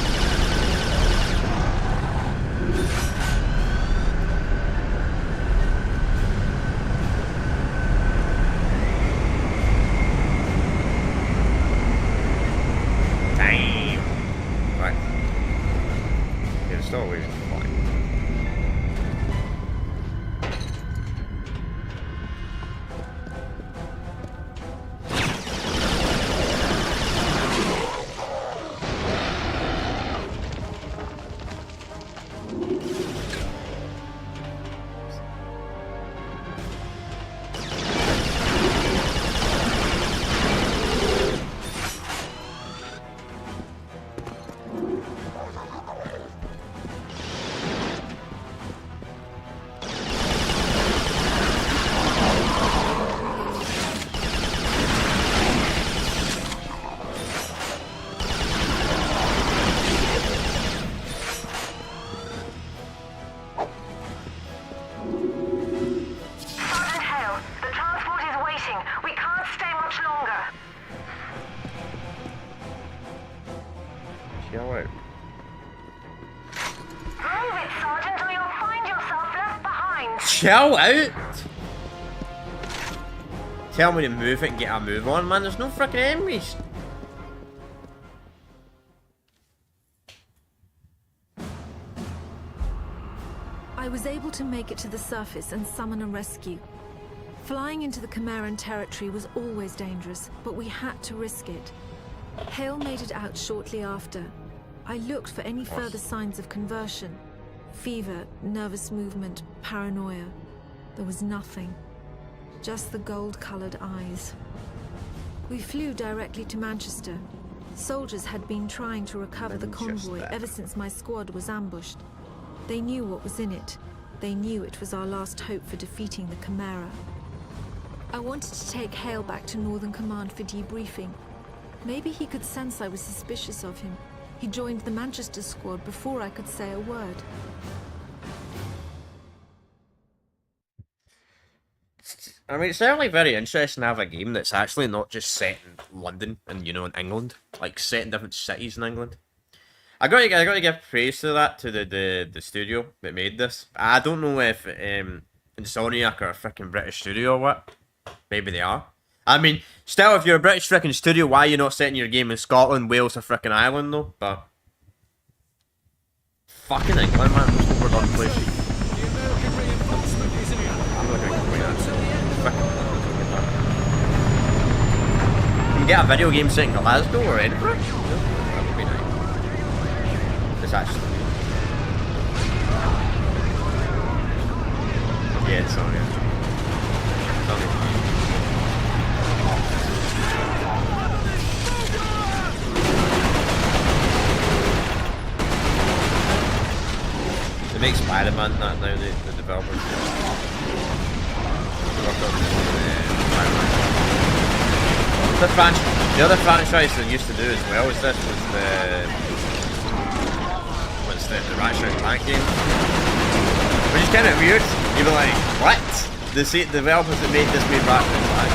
Still always fine. Chill out. Move it, Sergeant, or you'll find yourself left behind. Chill out? Tell me to move it and get a move on, man. There's no frickin' enemies. I was able to make it to the surface and summon a rescue. Flying into the Chimeran territory was always dangerous, but we had to risk it. Hale made it out shortly after. I looked for any further signs of conversion. Fever, nervous movement, paranoia. There was nothing. Just the gold-colored eyes. We flew directly to Manchester. Soldiers had been trying to recover the convoy ever since my squad was ambushed. They knew what was in it. They knew it was our last hope for defeating the Chimera. I wanted to take Hale back to Northern Command for debriefing. Maybe he could sense I was suspicious of him. He joined the Manchester squad before I could say a word. I mean, it's certainly very interesting to have a game that's actually not just set in London and, you know, in England. Like, set in different cities in England. I got to give praise to that, to the studio that made this. I don't know if Insomniac are a freaking British studio or what. Maybe they are. I mean, still, if you're a British freaking studio, why are you not setting your game in Scotland, Wales, or freaking Ireland, though? But fucking England, man, most overdone place. The American reinforcement is here. I'm not going to complain. You can get a video game set in Glasgow or Edinburgh. That would be nice. It's actually. Yeah, it's on it. It's on it. They make Spider-Man that now, the developers. The other franchise they used to do as well as this was the Ratchet & Clank game, which is kind of weird. You'd be like, what? The developers that made this made Ratchet & Clank.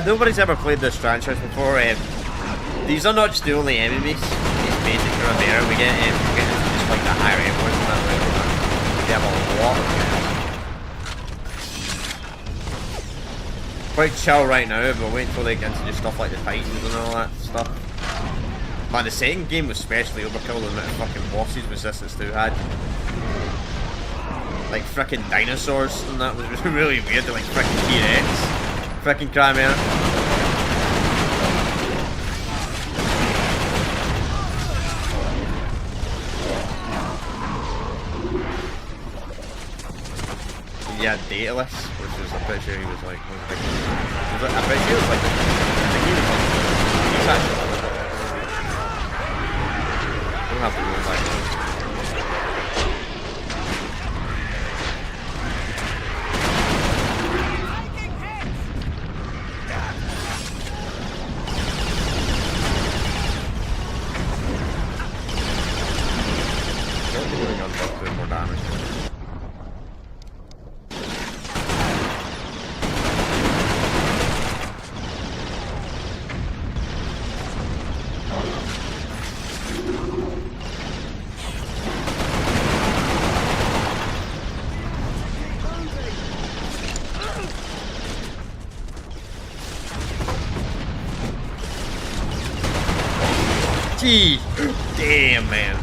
Nobody's ever played this franchise before. These are not just the only enemies. These basic Romero we get just like the higher end ones in that level. We have a lot of them. Quite chill right now, but wait until they get into just stuff like the Titans and all that stuff. Man, the second game was especially overkill, the amount of fucking bosses Resistance 2 had. Like frickin' dinosaurs, and that was really weird. They're like frickin' T-Rex. Frickin' Chimera. Yeah, Daedalus, which was, I'm pretty sure he was like, I'm pretty sure he was like, I think he was like, he's actually, I don't have to go back. More damage. Gee, damn man.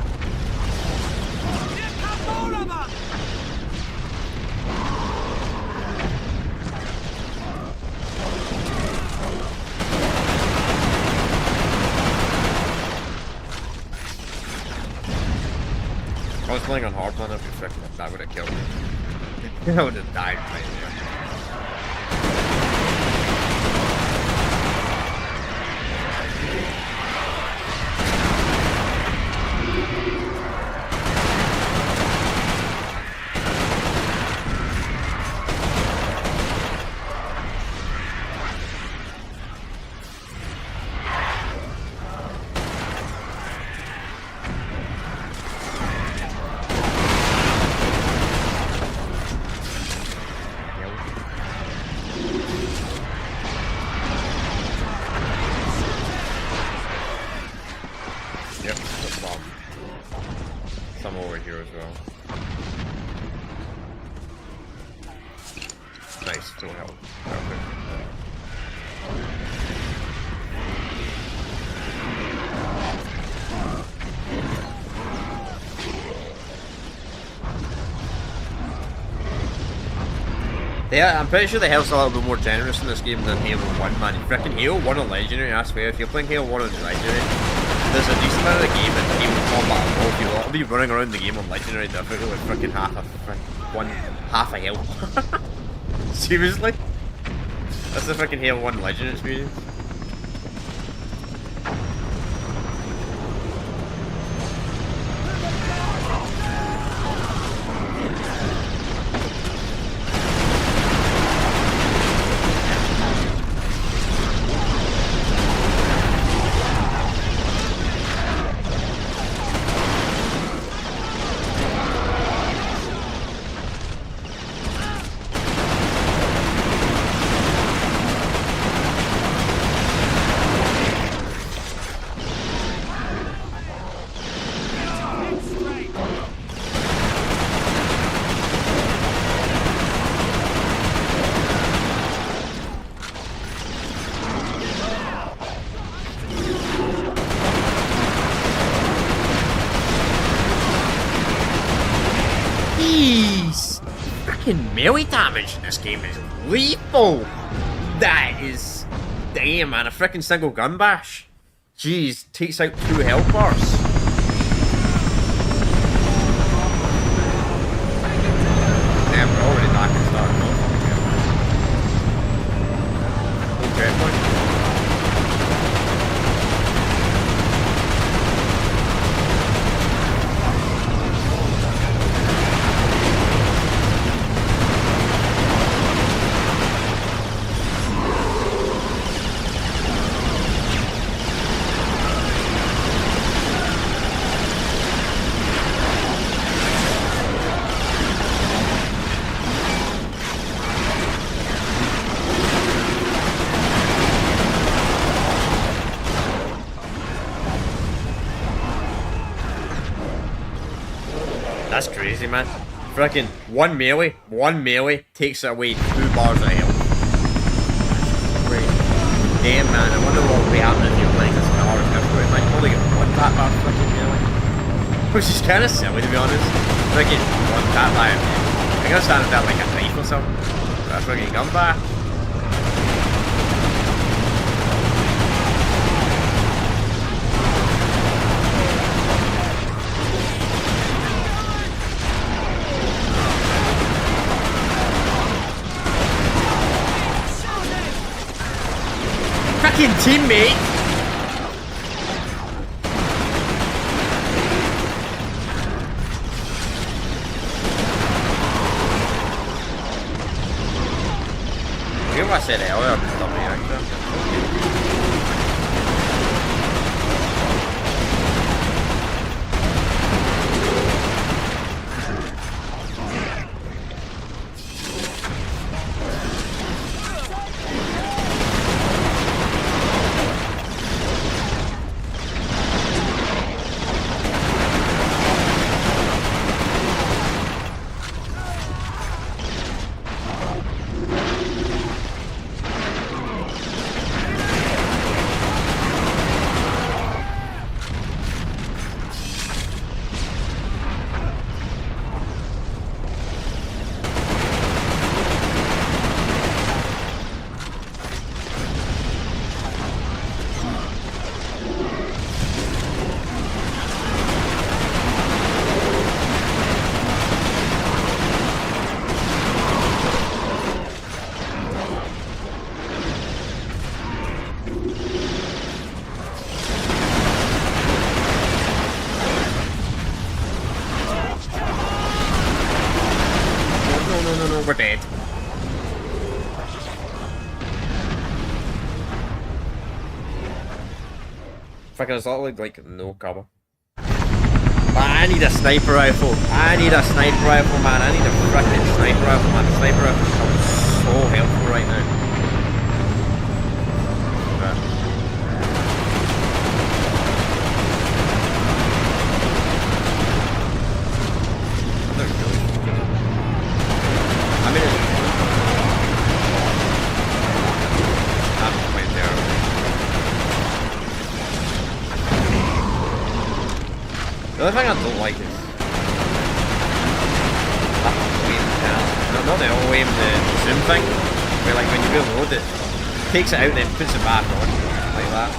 I was playing on hard mode, that would have killed me. I would have died right there. Yep, that's bomb. Some over here as well. Nice, full health. Perfect. Yeah, I'm pretty sure the health's a little bit more generous in this game than Halo 1, man. Freaking Halo 1 on Legendary, I swear, if you're playing Halo 1 on Legendary, there's a decent amount of the game and game combat involved. You'll be running around the game on Legendary difficulty with freaking half a health. Seriously? That's the freaking Halo 1 Legendary experience. Freaking melee damage in this game is lethal. That is, damn man, a freaking single gun bash. Jeez, takes out 2 health bars. Damn, we're already back and starting off. Okay, point. That's crazy, man. Freaking one melee takes away 2 bars of health. Great. Damn, man, I wonder what would be happening if you're playing this in a hard difficulty. Might only get 1 tap bar freaking melee. Which is kind of silly, to be honest. Freaking 1 tap by I gotta stand that like a knife or something. That's freaking gun back. Fucking teammate! Io ma se ne ho fucking there's literally like no cover. But I need a sniper rifle. I need a sniper rifle, man. I need a freaking sniper rifle, man. The sniper rifle is so helpful right now. The only thing I don't like is that aim, not the auto aim, the zoom thing, where like when you reload it, takes it out and then puts it back on, like that.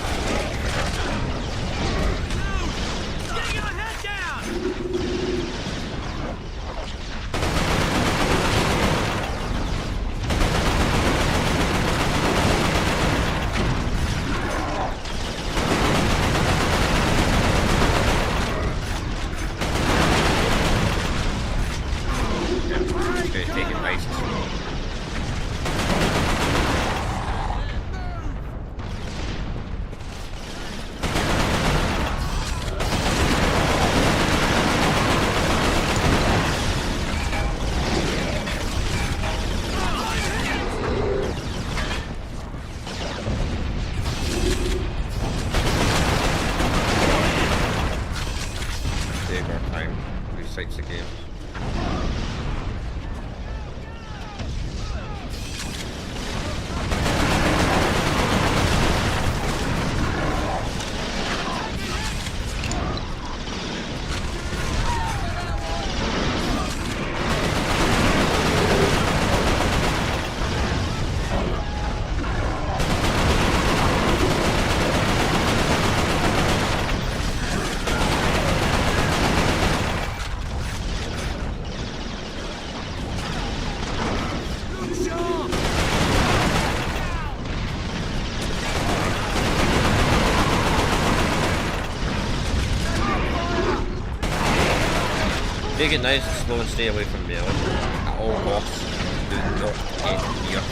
Take it nice and slow and stay away from melee at all costs. Do not get near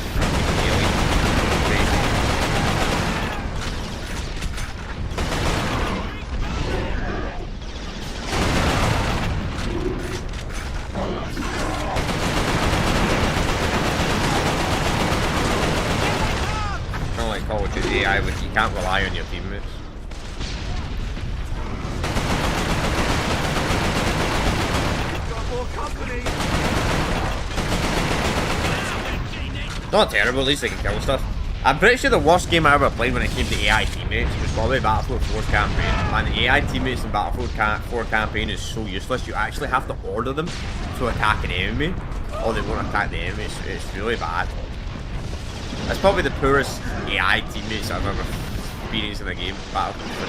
melee. Crazy. Kind of like Call of Duty AI, but you can't rely on your teammates. Not terrible, at least they can kill stuff. I'm pretty sure the worst game I ever played when it came to AI teammates was probably Battlefield 4's campaign. Man, the AI teammates in Battlefield 4 campaign is so useless. You actually have to order them to attack an enemy, or they won't attack the enemy. It's really bad. That's probably the poorest AI teammates I've ever experienced in a game. Battlefield 4.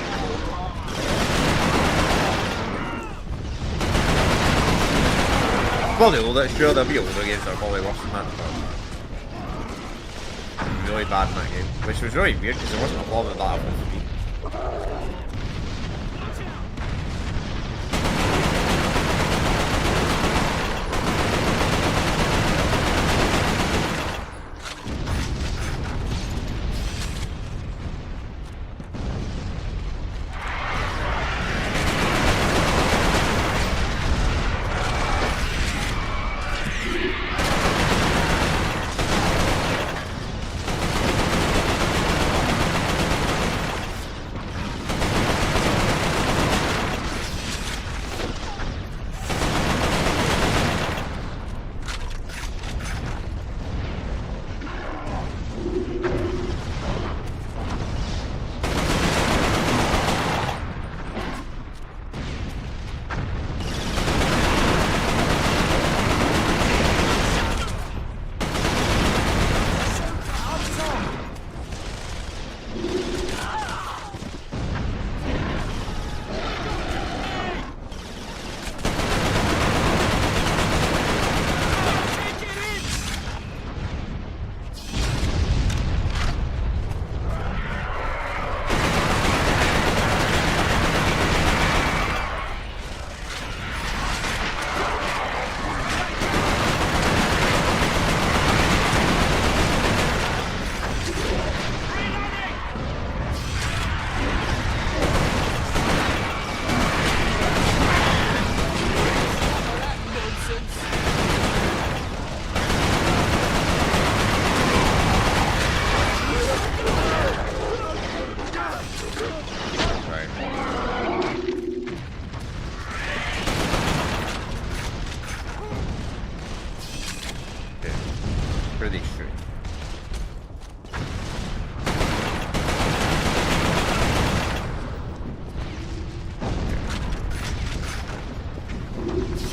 Probably older, sure there'll be older games that are probably worse than that. But really bad in that game, which was really weird because there wasn't a lot of Battlefield 3.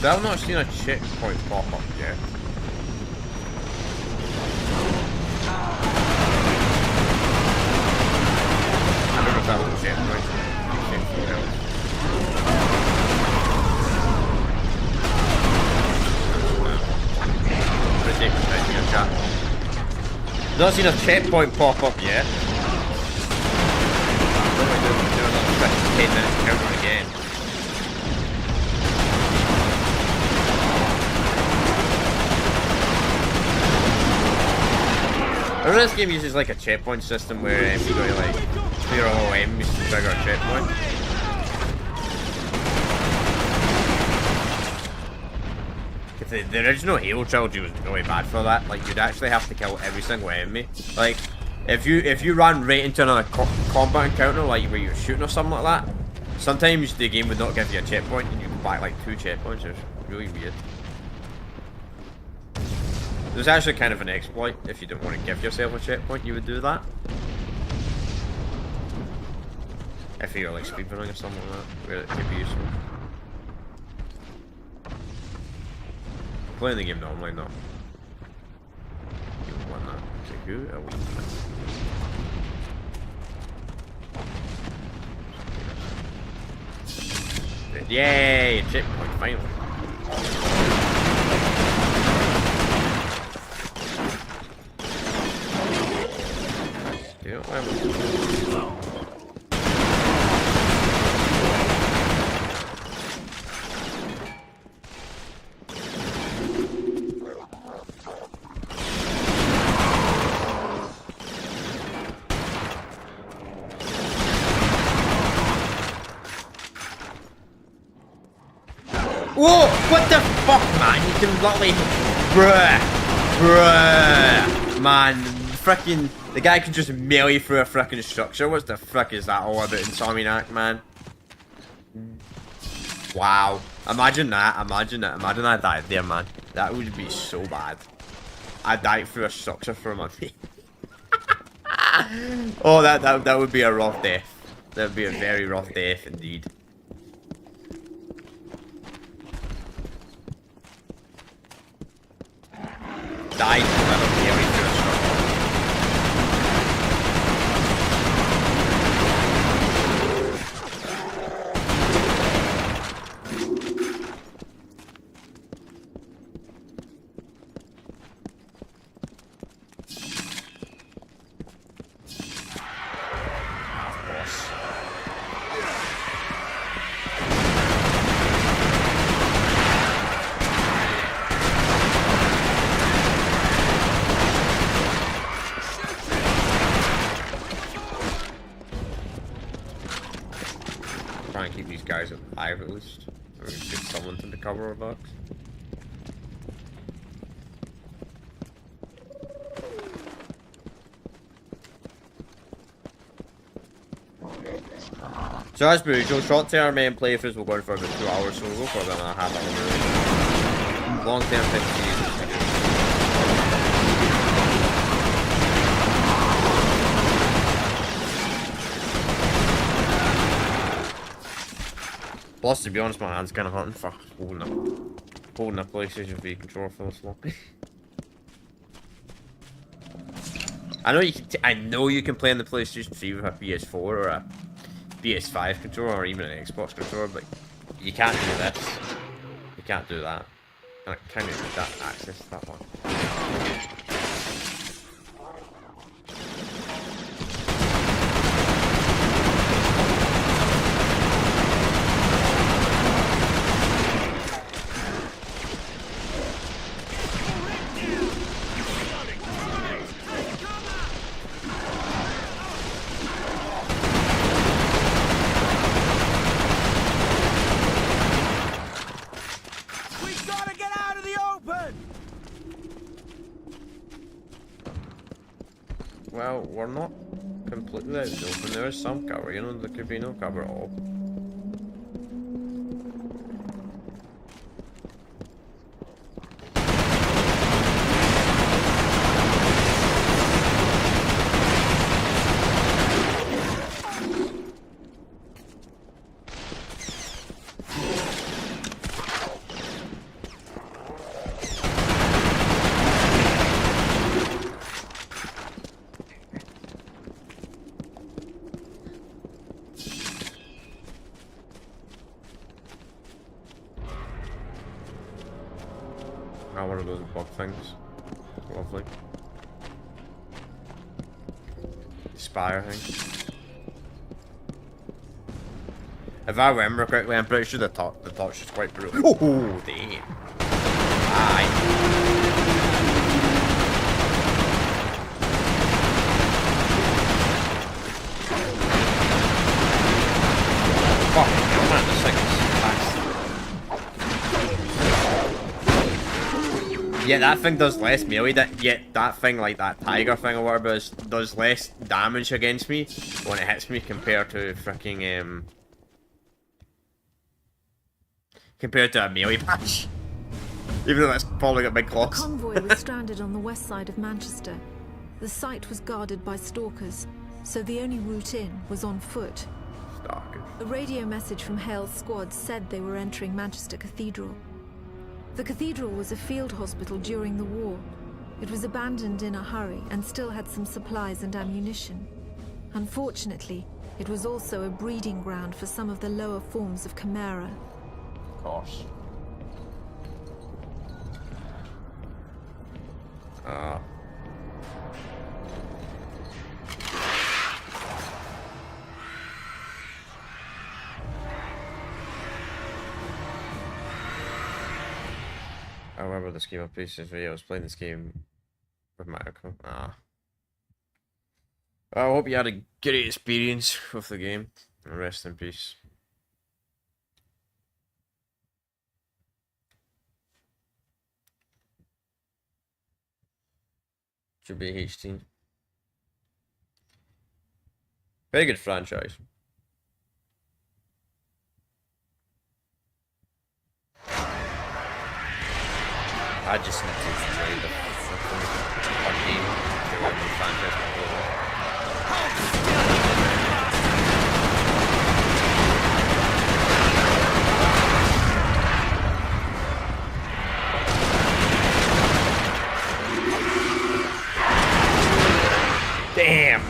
Still not seen a checkpoint pop up yet. I don't know if that was a checkpoint. Something else. Pretty take my time here, chat. Not seen a checkpoint pop up yet. What am I doing? I'm doing another 10 minutes counter again. I remember this game uses like a checkpoint system where you go to like clear all enemies to trigger a checkpoint. The original Halo trilogy was really bad for that. Like you'd actually have to kill every single enemy. Like if you ran right into another combat encounter, like where you're shooting or something like that, sometimes the game would not give you a checkpoint and you go back like 2 checkpoints. It's really weird. There's actually kind of an exploit. If you don't want to give yourself a checkpoint, you would do that. If you're like speedrunning or something like that, where it could be useful. Playing the game normally, not. You want that. Okay, who are we? Yay! Checkpoint, finally. Whoa! What the fuck, man? You can literally... Bruh! Man, frickin' the guy can just melee through a frickin' structure. What the frick is that all about in Insomniac, man? Wow. Imagine that. Imagine I died there, man. That would be so bad. I died through a structure for my feet. Oh, that would be a rough death. That would be a very rough death indeed. Died from a melee through a structure. Try and keep these guys alive at least. Or we should summon them to cover our box. So as per usual, short-term main playthroughs will go on for about 2 hours, so we'll go for about half hour. Long-term 15. Plus, to be honest, my hand's kind of hurting for holding a PlayStation V controller for this long. I know you can play on the PlayStation 3 with a PS4 or a PS5 controller or even an Xbox controller, but you can't do this. You can't do that. And I kind of need that access to that one. Well, we're not completely out in the open. There is some cover, you know, there could be no cover at all. Ah, one of those bug things. Lovely. Spire thing. If I remember correctly, I'm pretty sure the torch is quite brutal. Oh, damn. Aye. Fuck, man, this thing is fast. Yeah, that thing does less melee, that thing, like that tiger thing or whatever, does less damage against me when it hits me compared to freaking, compared to a melee patch. Even though that's probably got big claws. The convoy was stranded on the west side of Manchester. The site was guarded by stalkers, so the only route in was on foot. Stalkers. A radio message from Hale's squad said they were entering Manchester Cathedral. The cathedral was a field hospital during the war. It was abandoned in a hurry and still had some supplies and ammunition. Unfortunately, it was also a breeding ground for some of the lower forms of Chimera. Of course. I remember this game of pieces video. I was playing this game with my account. I hope you had a great experience with the game. Rest in peace. Should be H-Team. Very good franchise. I just need to enjoy the fun game to the franchise. Damn!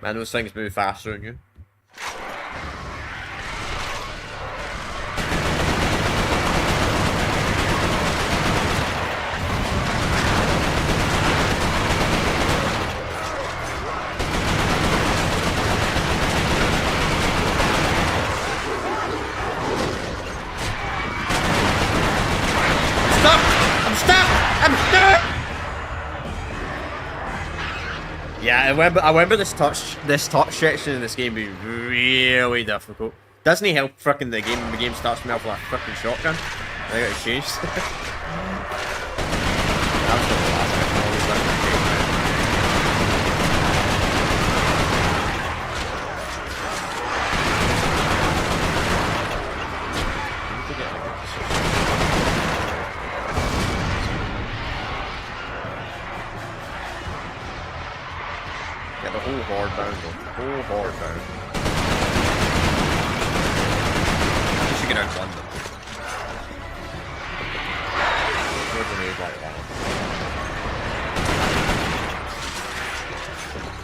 Man, those things move faster than you. Yeah, I remember this touch section in this game being really difficult. Doesn't he help frickin' the game when the game starts me off with a frickin' shotgun? I got it changed. That was the last mission I always done in the game, man. I need to get in a good position. Get the whole horde down, though. The whole horde down. You should get outrun them. No grenade like that.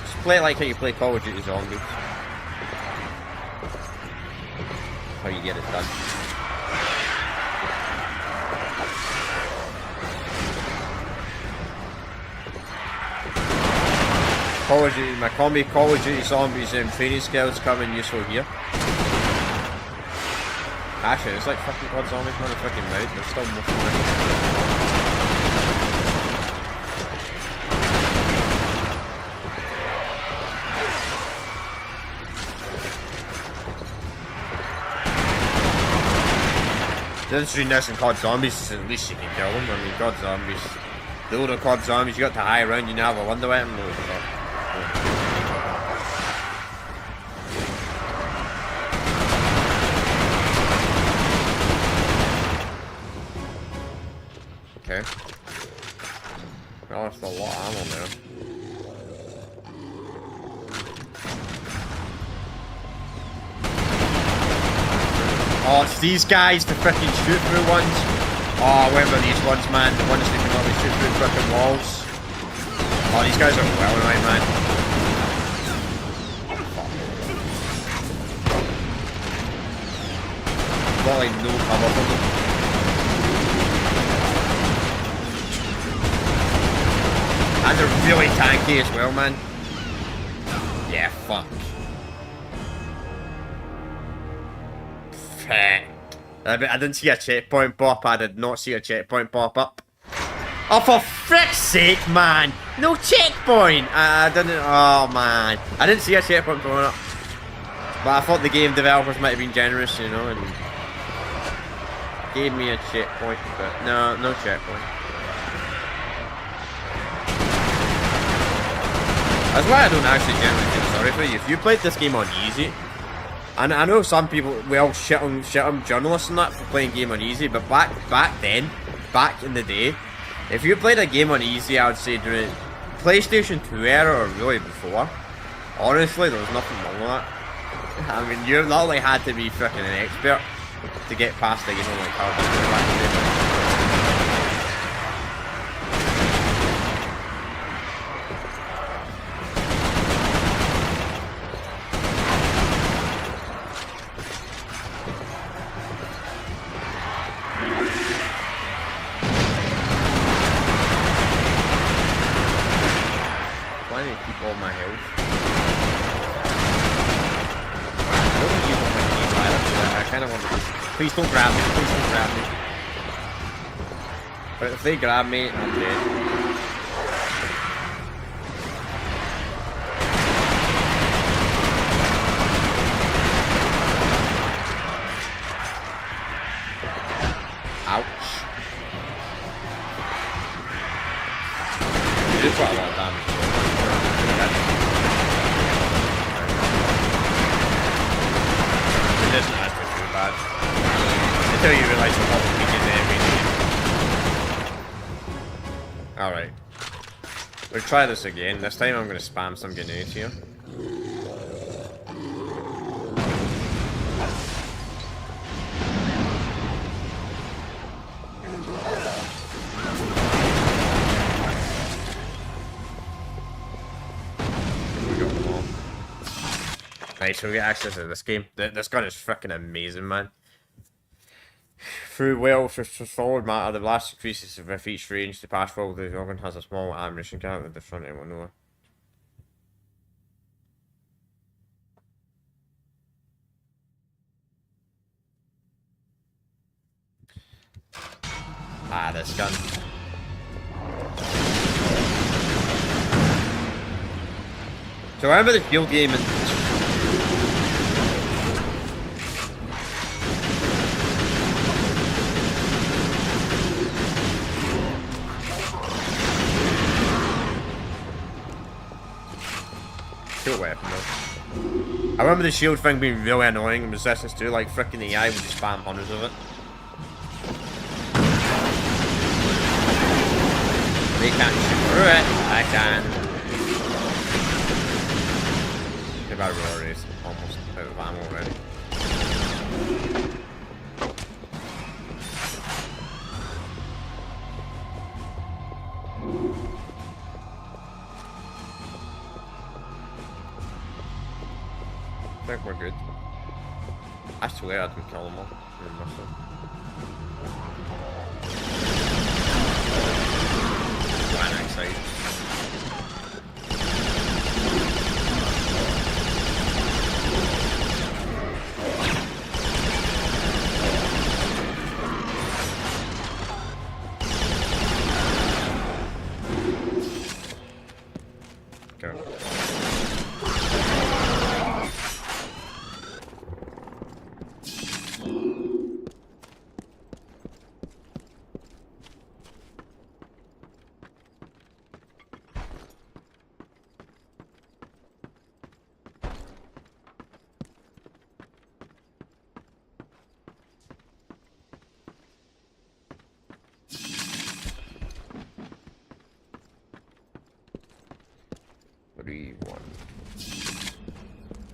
Just play it like how you play Call of Duty Zombies. How you get it done. Call of Duty, my combi Call of Duty Zombies and training skills come in useful here. Actually, it's like fucking COD Zombies, man, a fucking mode, they're still more fun. The difference between this and COD Zombies is at least you can kill them. I mean, COD Zombies, the older COD Zombies, you got to high around, you never wonder with them. Okay. Well, that's a lot of ammo there. Oh, it's these guys, the freaking shoot through ones. Oh, I remember these ones, man. The ones that can only shoot through freaking walls. Oh, these guys are well annoying, man. literally no cover from them. And they're really tanky as well, man. Yeah, fuck. I didn't see a checkpoint pop. I did not see a checkpoint pop up. Oh, for frick's sake, man! No checkpoint! I didn't. Oh, man. I didn't see a checkpoint going up. But I thought the game developers might have been generous, you know, and gave me a checkpoint. But no checkpoint. That's why I don't actually generally feel sorry for you. If you played this game on easy, and I know some people, we all shit on journalists and that for playing game on easy, but back then, back in the day, if you played a game on easy, I would say during PlayStation 2 era or really before, honestly, there was nothing wrong with that. I mean, you not only had to be freaking an expert to get past the game on like hard back in the day. Why do you keep all my health? I kind of want to. Please don't grab me. Please don't grab me. But if they grab me, I'm dead. Ouch. You did quite a lot of damage. It isn't actually too bad. Until you realise what all the weakness everything. Alright. We'll try this again. This time I'm going to spam some grenades here. Right, so we get access to this game. This gun is freaking amazing, man. Through well, for forward matter, the blast increases with each range. The pass forward, the organ has a small ammunition can at the front end window. Ah, this gun. So I remember the field game and cool weapon though. I remember the shield thing being really annoying in Resistance 2, like frickin' the AI would just spam hundreds of it. They can't shoot through it, I can. If I roar is almost out of ammo already. I think we're good. I swear I didn't kill them all. One outside. Go.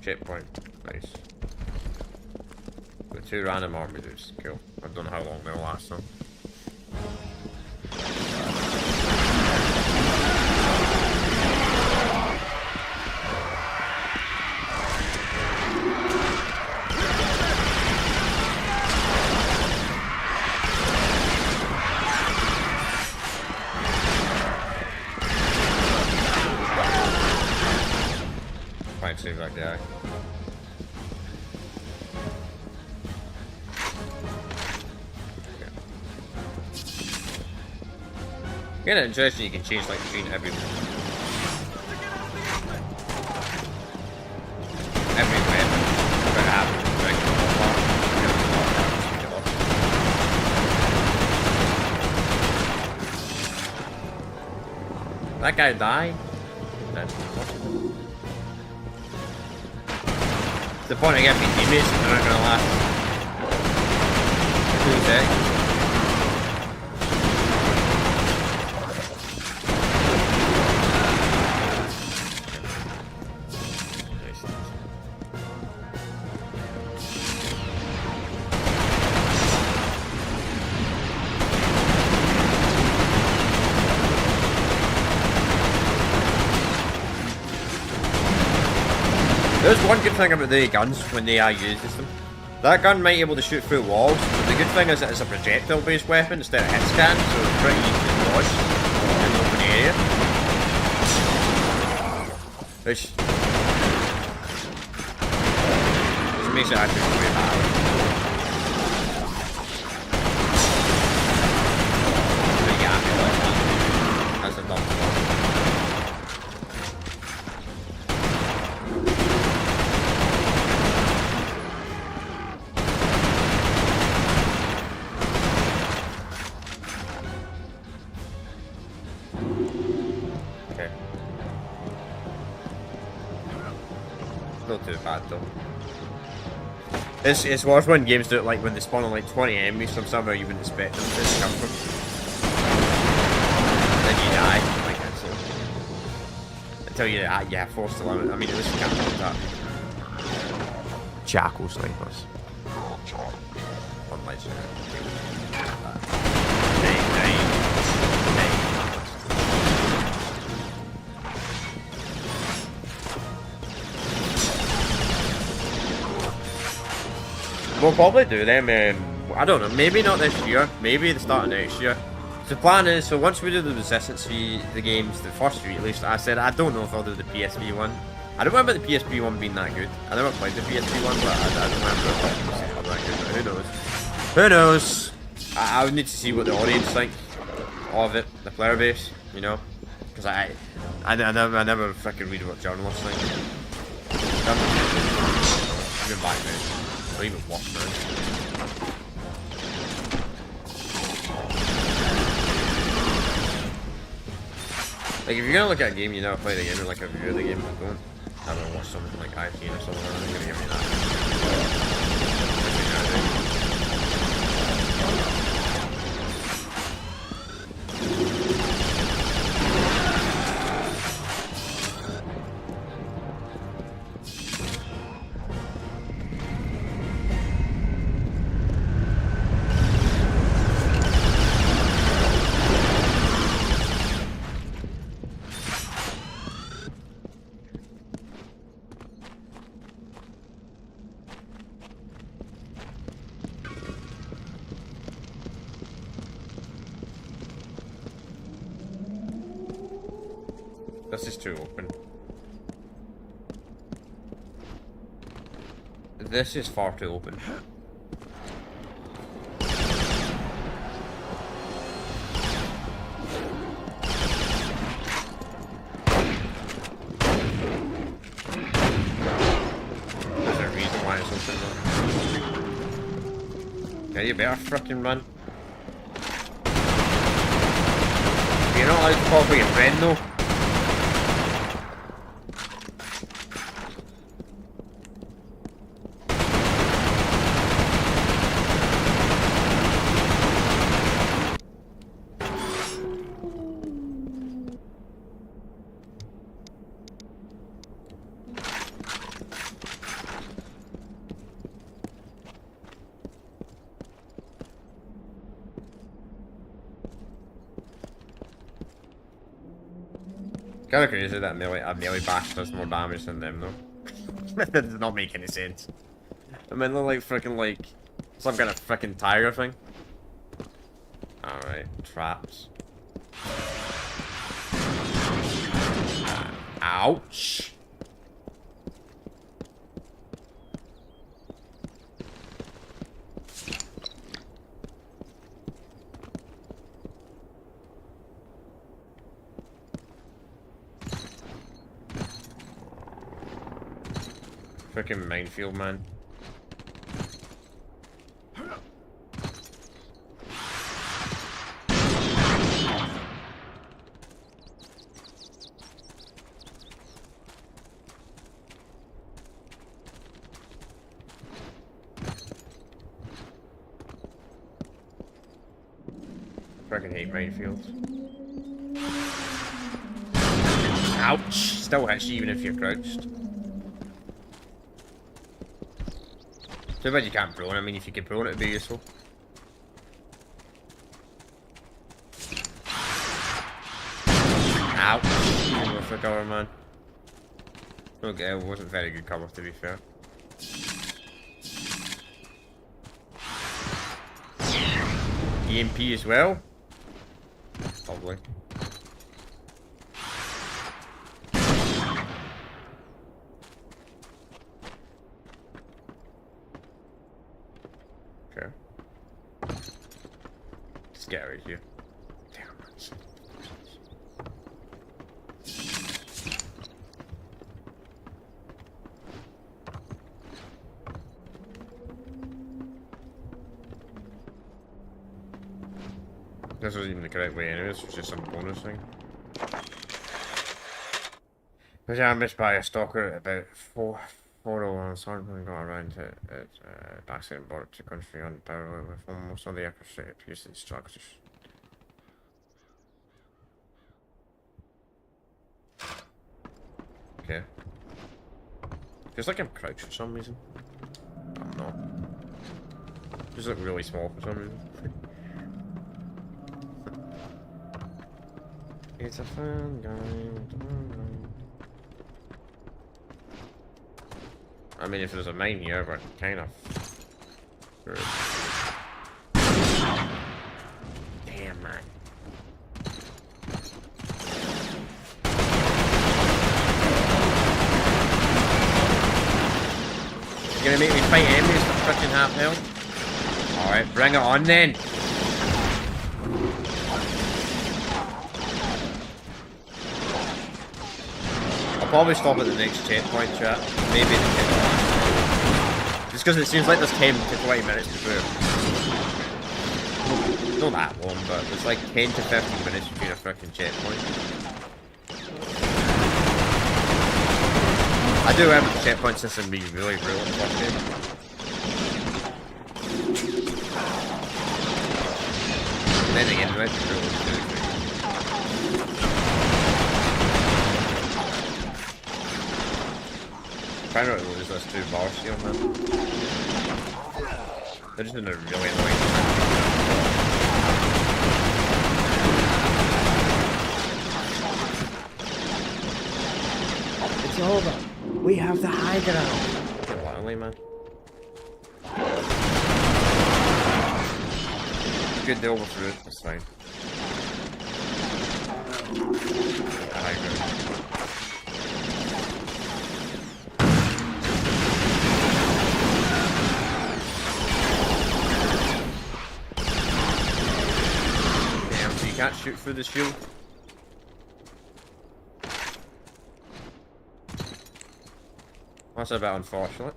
Checkpoint, nice. Got 2 random army dudes, cool. I don't know how long they'll last though. Might save that guy. Kinda interesting, you can change like between every weapon. But I have that guy died? That's unfortunate. It's the point of getting teammates if they're not gonna last 2 seconds. There's one good thing about the guns when the AI uses them. That gun might be able to shoot through walls, but the good thing is that it's a projectile-based weapon instead of hit scan, so it's pretty easy to dodge in the open area. Which makes it actually really bad. But yeah, I feel like that's a dumb one. Not too bad though. It's worse when games do it like when they spawn on like 20 enemies from somewhere you wouldn't expect them to come from. Then you die. Like that's it. Until you're forced to limit. I mean, at least you can't do that. Jackal snipers. Unless you're we'll probably do them, I don't know, maybe not this year, maybe the start of next year. So the plan is, so once we do the Resistance the games, the first 3 at least, I said I don't know if I'll do the PSP one. I don't remember the PSP one being that good. I never played the PSP one, but I don't remember if it was that good, but who knows. Who knows? I would need to see what the audience think of it, the player base, you know? Because I never freaking read what journalists think. Even back then. Or even worse now. Like, if you're gonna look at a game, you never play the game, or like a review of the game, don't have to watch something like IPN or something. I'm gonna give you that. This is too open. This is far too open. There's a reason why it's open though. Yeah, you better frickin' run. You're not allowed to call for your friend though. Kinda crazy that a melee bash does more damage than them though. That does not make any sense. I mean, they're like freaking like some kind of freaking tiger thing. Alright, traps. Ouch! Freaking minefield, man. Freaking hate minefields. Ouch! Still hits you even if you're crouched. Too bad you can't prone. I mean, if you could prone, it'd be useful. Ouch! Even with the cover, man. Okay, it wasn't very good cover, to be fair. EMP as well. Probably. Okay. Let's get out of here. Damn it. This wasn't even the correct way anyway, this was just some bonus thing. Was ambushed by a stalker at about 4:01. Someone got around to it, accident brought to country on parallel with almost all the accuracy appears to structures. Okay. Feels like I'm crouched for some reason. I'm not. Just look really small for some reason. It's a fun game. I mean, if there's a mine here, but kind of. Damn, man. You're gonna make me fight enemies for freaking half health? Alright, bring it on then. I'll probably stop at the next checkpoint, chat. Maybe the checkpoint. Just because it seems like there's 10 to 20 minutes to do it. Not that long, but it's like 10 to 15 minutes between a freaking checkpoint. I do remember the checkpoint system being really brutal in the first game. And then again, it might be brutal too. I don't know what those two bars here, man. They're just in a really annoying It's over. We have the high ground. Get lonely, man. Good deal with it. That's fine. High ground. Can't shoot through the shield. That's a bit unfortunate.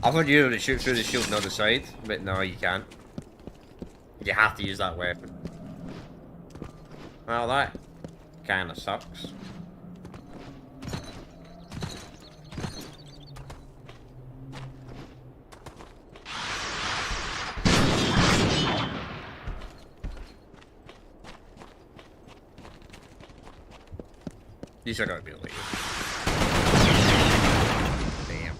I thought you were able to shoot through the shield on the other side, but no, you can't. You have to use that weapon. Well, that kinda sucks. These are gonna be illegal. Damn.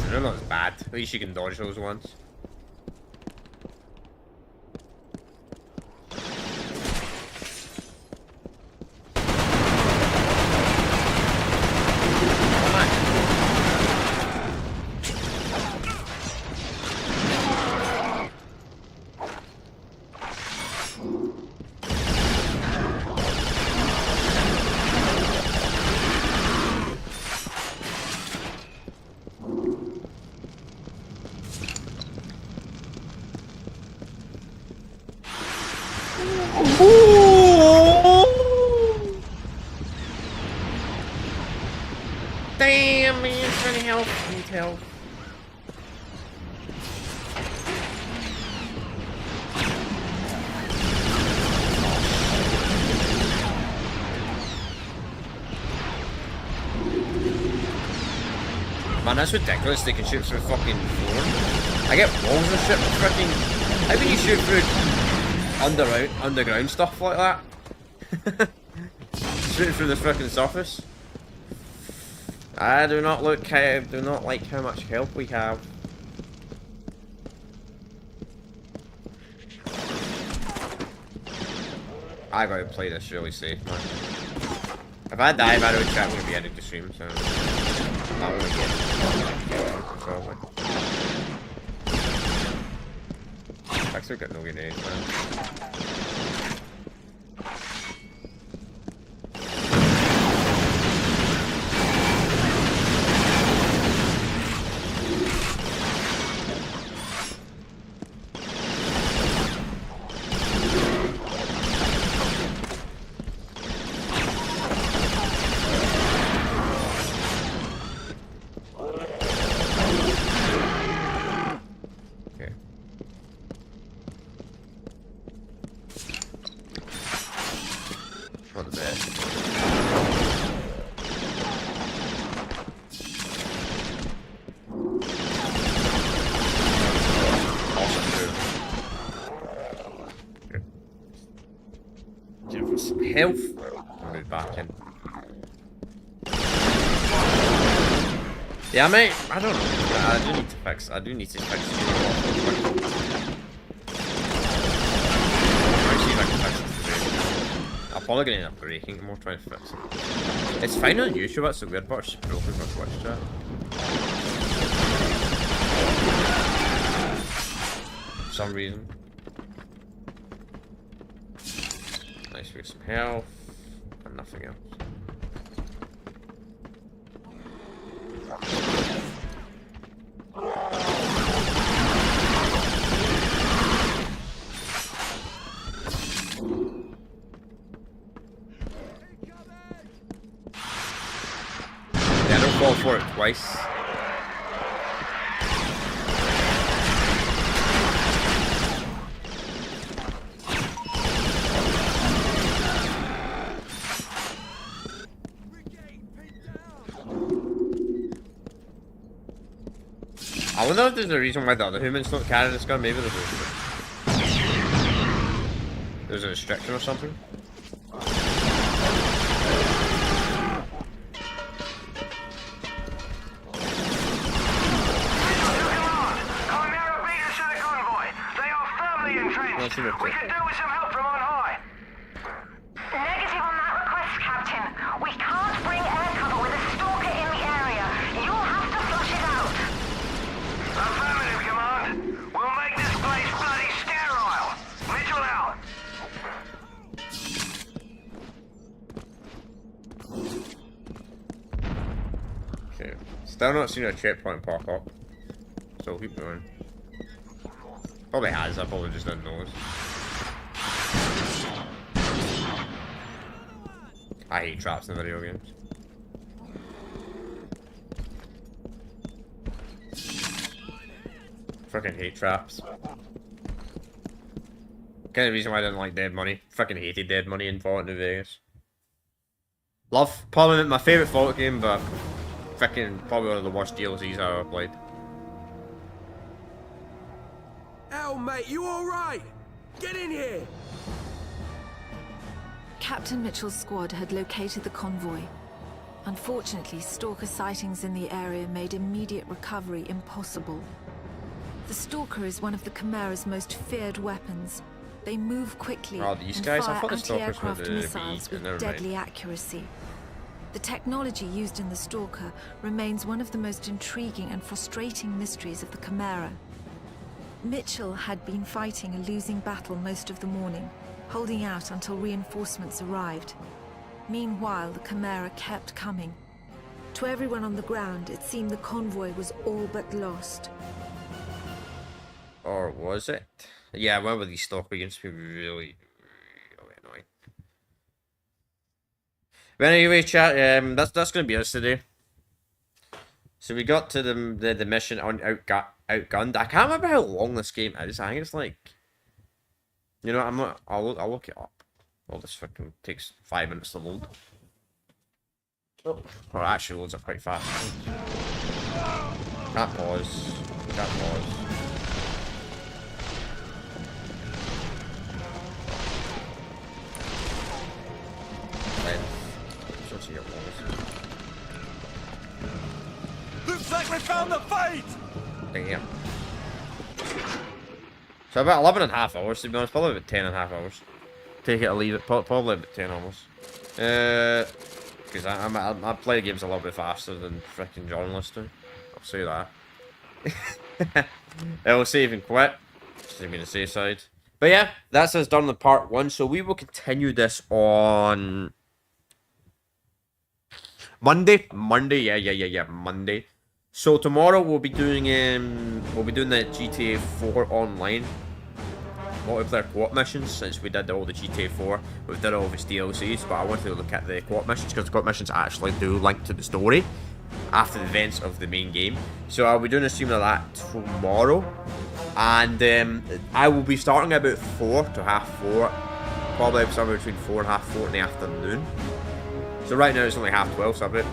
They're not as bad. At least you can dodge those ones. Ooh. man, trying to help. I need help. Man, that's ridiculous. They can shoot through fucking floor. I get walls and shit, but freaking. How can you shoot through underground stuff like that? Shooting through the freaking surface. I do not like how much help we have. I gotta play this really safe, man. If I die, by the way, chat will be ending the stream, so I want to get probably. Actually, got no grenades, man. Health. I'll move back in. Yeah, mate. I don't know. I do need to fix. I do need to fix. I'll see if I can fix it today. I'm probably gonna end up breaking. I'm more trying to fix it. It's fine on YouTube. That's the weird part. It's broken for Twitch chat. For some reason. Nice for some health and nothing else. Yeah, don't fall for it twice. I wonder if there's a reason why the other humans don't carry this gun. Maybe there's a restriction or something. We could do with some help from on high. Negative on that request, Captain. We can't bring air cover with a stalker in the area. You'll have to flush it out. Affirmative, Command. We'll make this place bloody sterile. Mitchell out. Okay. Still not seen a checkpoint pop up. So keep going. Probably has, I probably just didn't notice. I hate traps in video games. Fucking hate traps. Kind of reason why I didn't like Dead Money. Fucking hated Dead Money in Fallout New Vegas. Love, probably my favourite Fallout game, but fucking probably one of the worst DLCs I've ever played. Hell, mate, you alright? Get in here! Captain Mitchell's squad had located the convoy. Unfortunately, stalker sightings in the area made immediate recovery impossible. The stalker is one of the Chimera's most feared weapons. They move quickly Oh, these and guys? I fire thought the stalkers were anti-aircraft the missiles beat, never with mind. deadly accuracy. The technology used in the stalker remains one of the most intriguing and frustrating mysteries of the Chimera. Mitchell had been fighting a losing battle most of the morning, holding out until reinforcements arrived. Meanwhile, the Chimera kept coming. To everyone on the ground, it seemed the convoy was all but lost. Or was it? Yeah, one of these stalker games be really annoying. But anyway, chat, that's gonna be us today. So we got to the mission on outgunned. I can't remember how long this game is. I think it's like, you know, I'm not. I'll look it up. Well, this fucking takes 5 minutes to load. Oh, well, it actually loads up quite fast. Can't pause. Can't pause. Let's see how long this is. Looks like we found the fight! Damn. So about 11.5 hours to be honest, probably about 10.5 hours. Take it or leave it, probably about 10 almost. Because I play games a little bit faster than freaking journalists do. I'll say that. I'll save and quit. Just to be on the safe side. But yeah, that's us done with part 1. So we will continue this on Monday. Monday. So tomorrow we'll be doing the GTA 4 online multiplayer co-op missions, since we did all the GTA 4. We've done all of its DLCs, but I wanted to look at the co-op missions because the co-op missions actually do link to the story after the events of the main game. So I'll be doing a stream of that tomorrow, and I will be starting about 4 to half 4, probably somewhere between 4 and half 4 in the afternoon. So right now it's only half 12, so about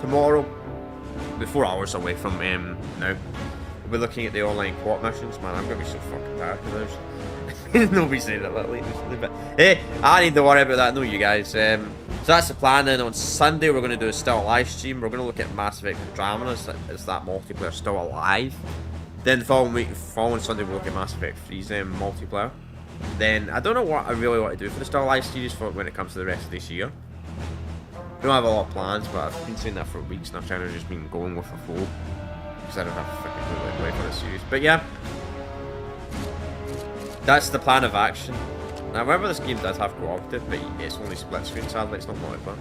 tomorrow, we're 4 hours away from now. We'll be looking at the online co-op missions. Man, I'm gonna be so fucking tired because nobody said that lately, but hey, I need to worry about that. No, you guys. So that's the plan. Then on Sunday we're gonna do a still alive stream. We're gonna look at Mass Effect Andromeda. Is that multiplayer still alive? Then the following Sunday we'll look at Mass Effect 3's multiplayer. Then I don't know what I really want to do for the still alive series for when it comes to the rest of this year. We don't have a lot of plans, but I've been saying that for weeks and I've kind of just been going with the flow because I don't have a freaking clue like for this series. But yeah, that's the plan of action. Now remember, this game does have cooperative, but it's only split screen, sadly it's not multiplayer.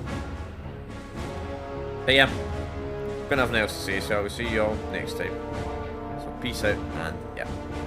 But yeah, got nothing else to say, so I will see you all next time. So peace out, and yeah.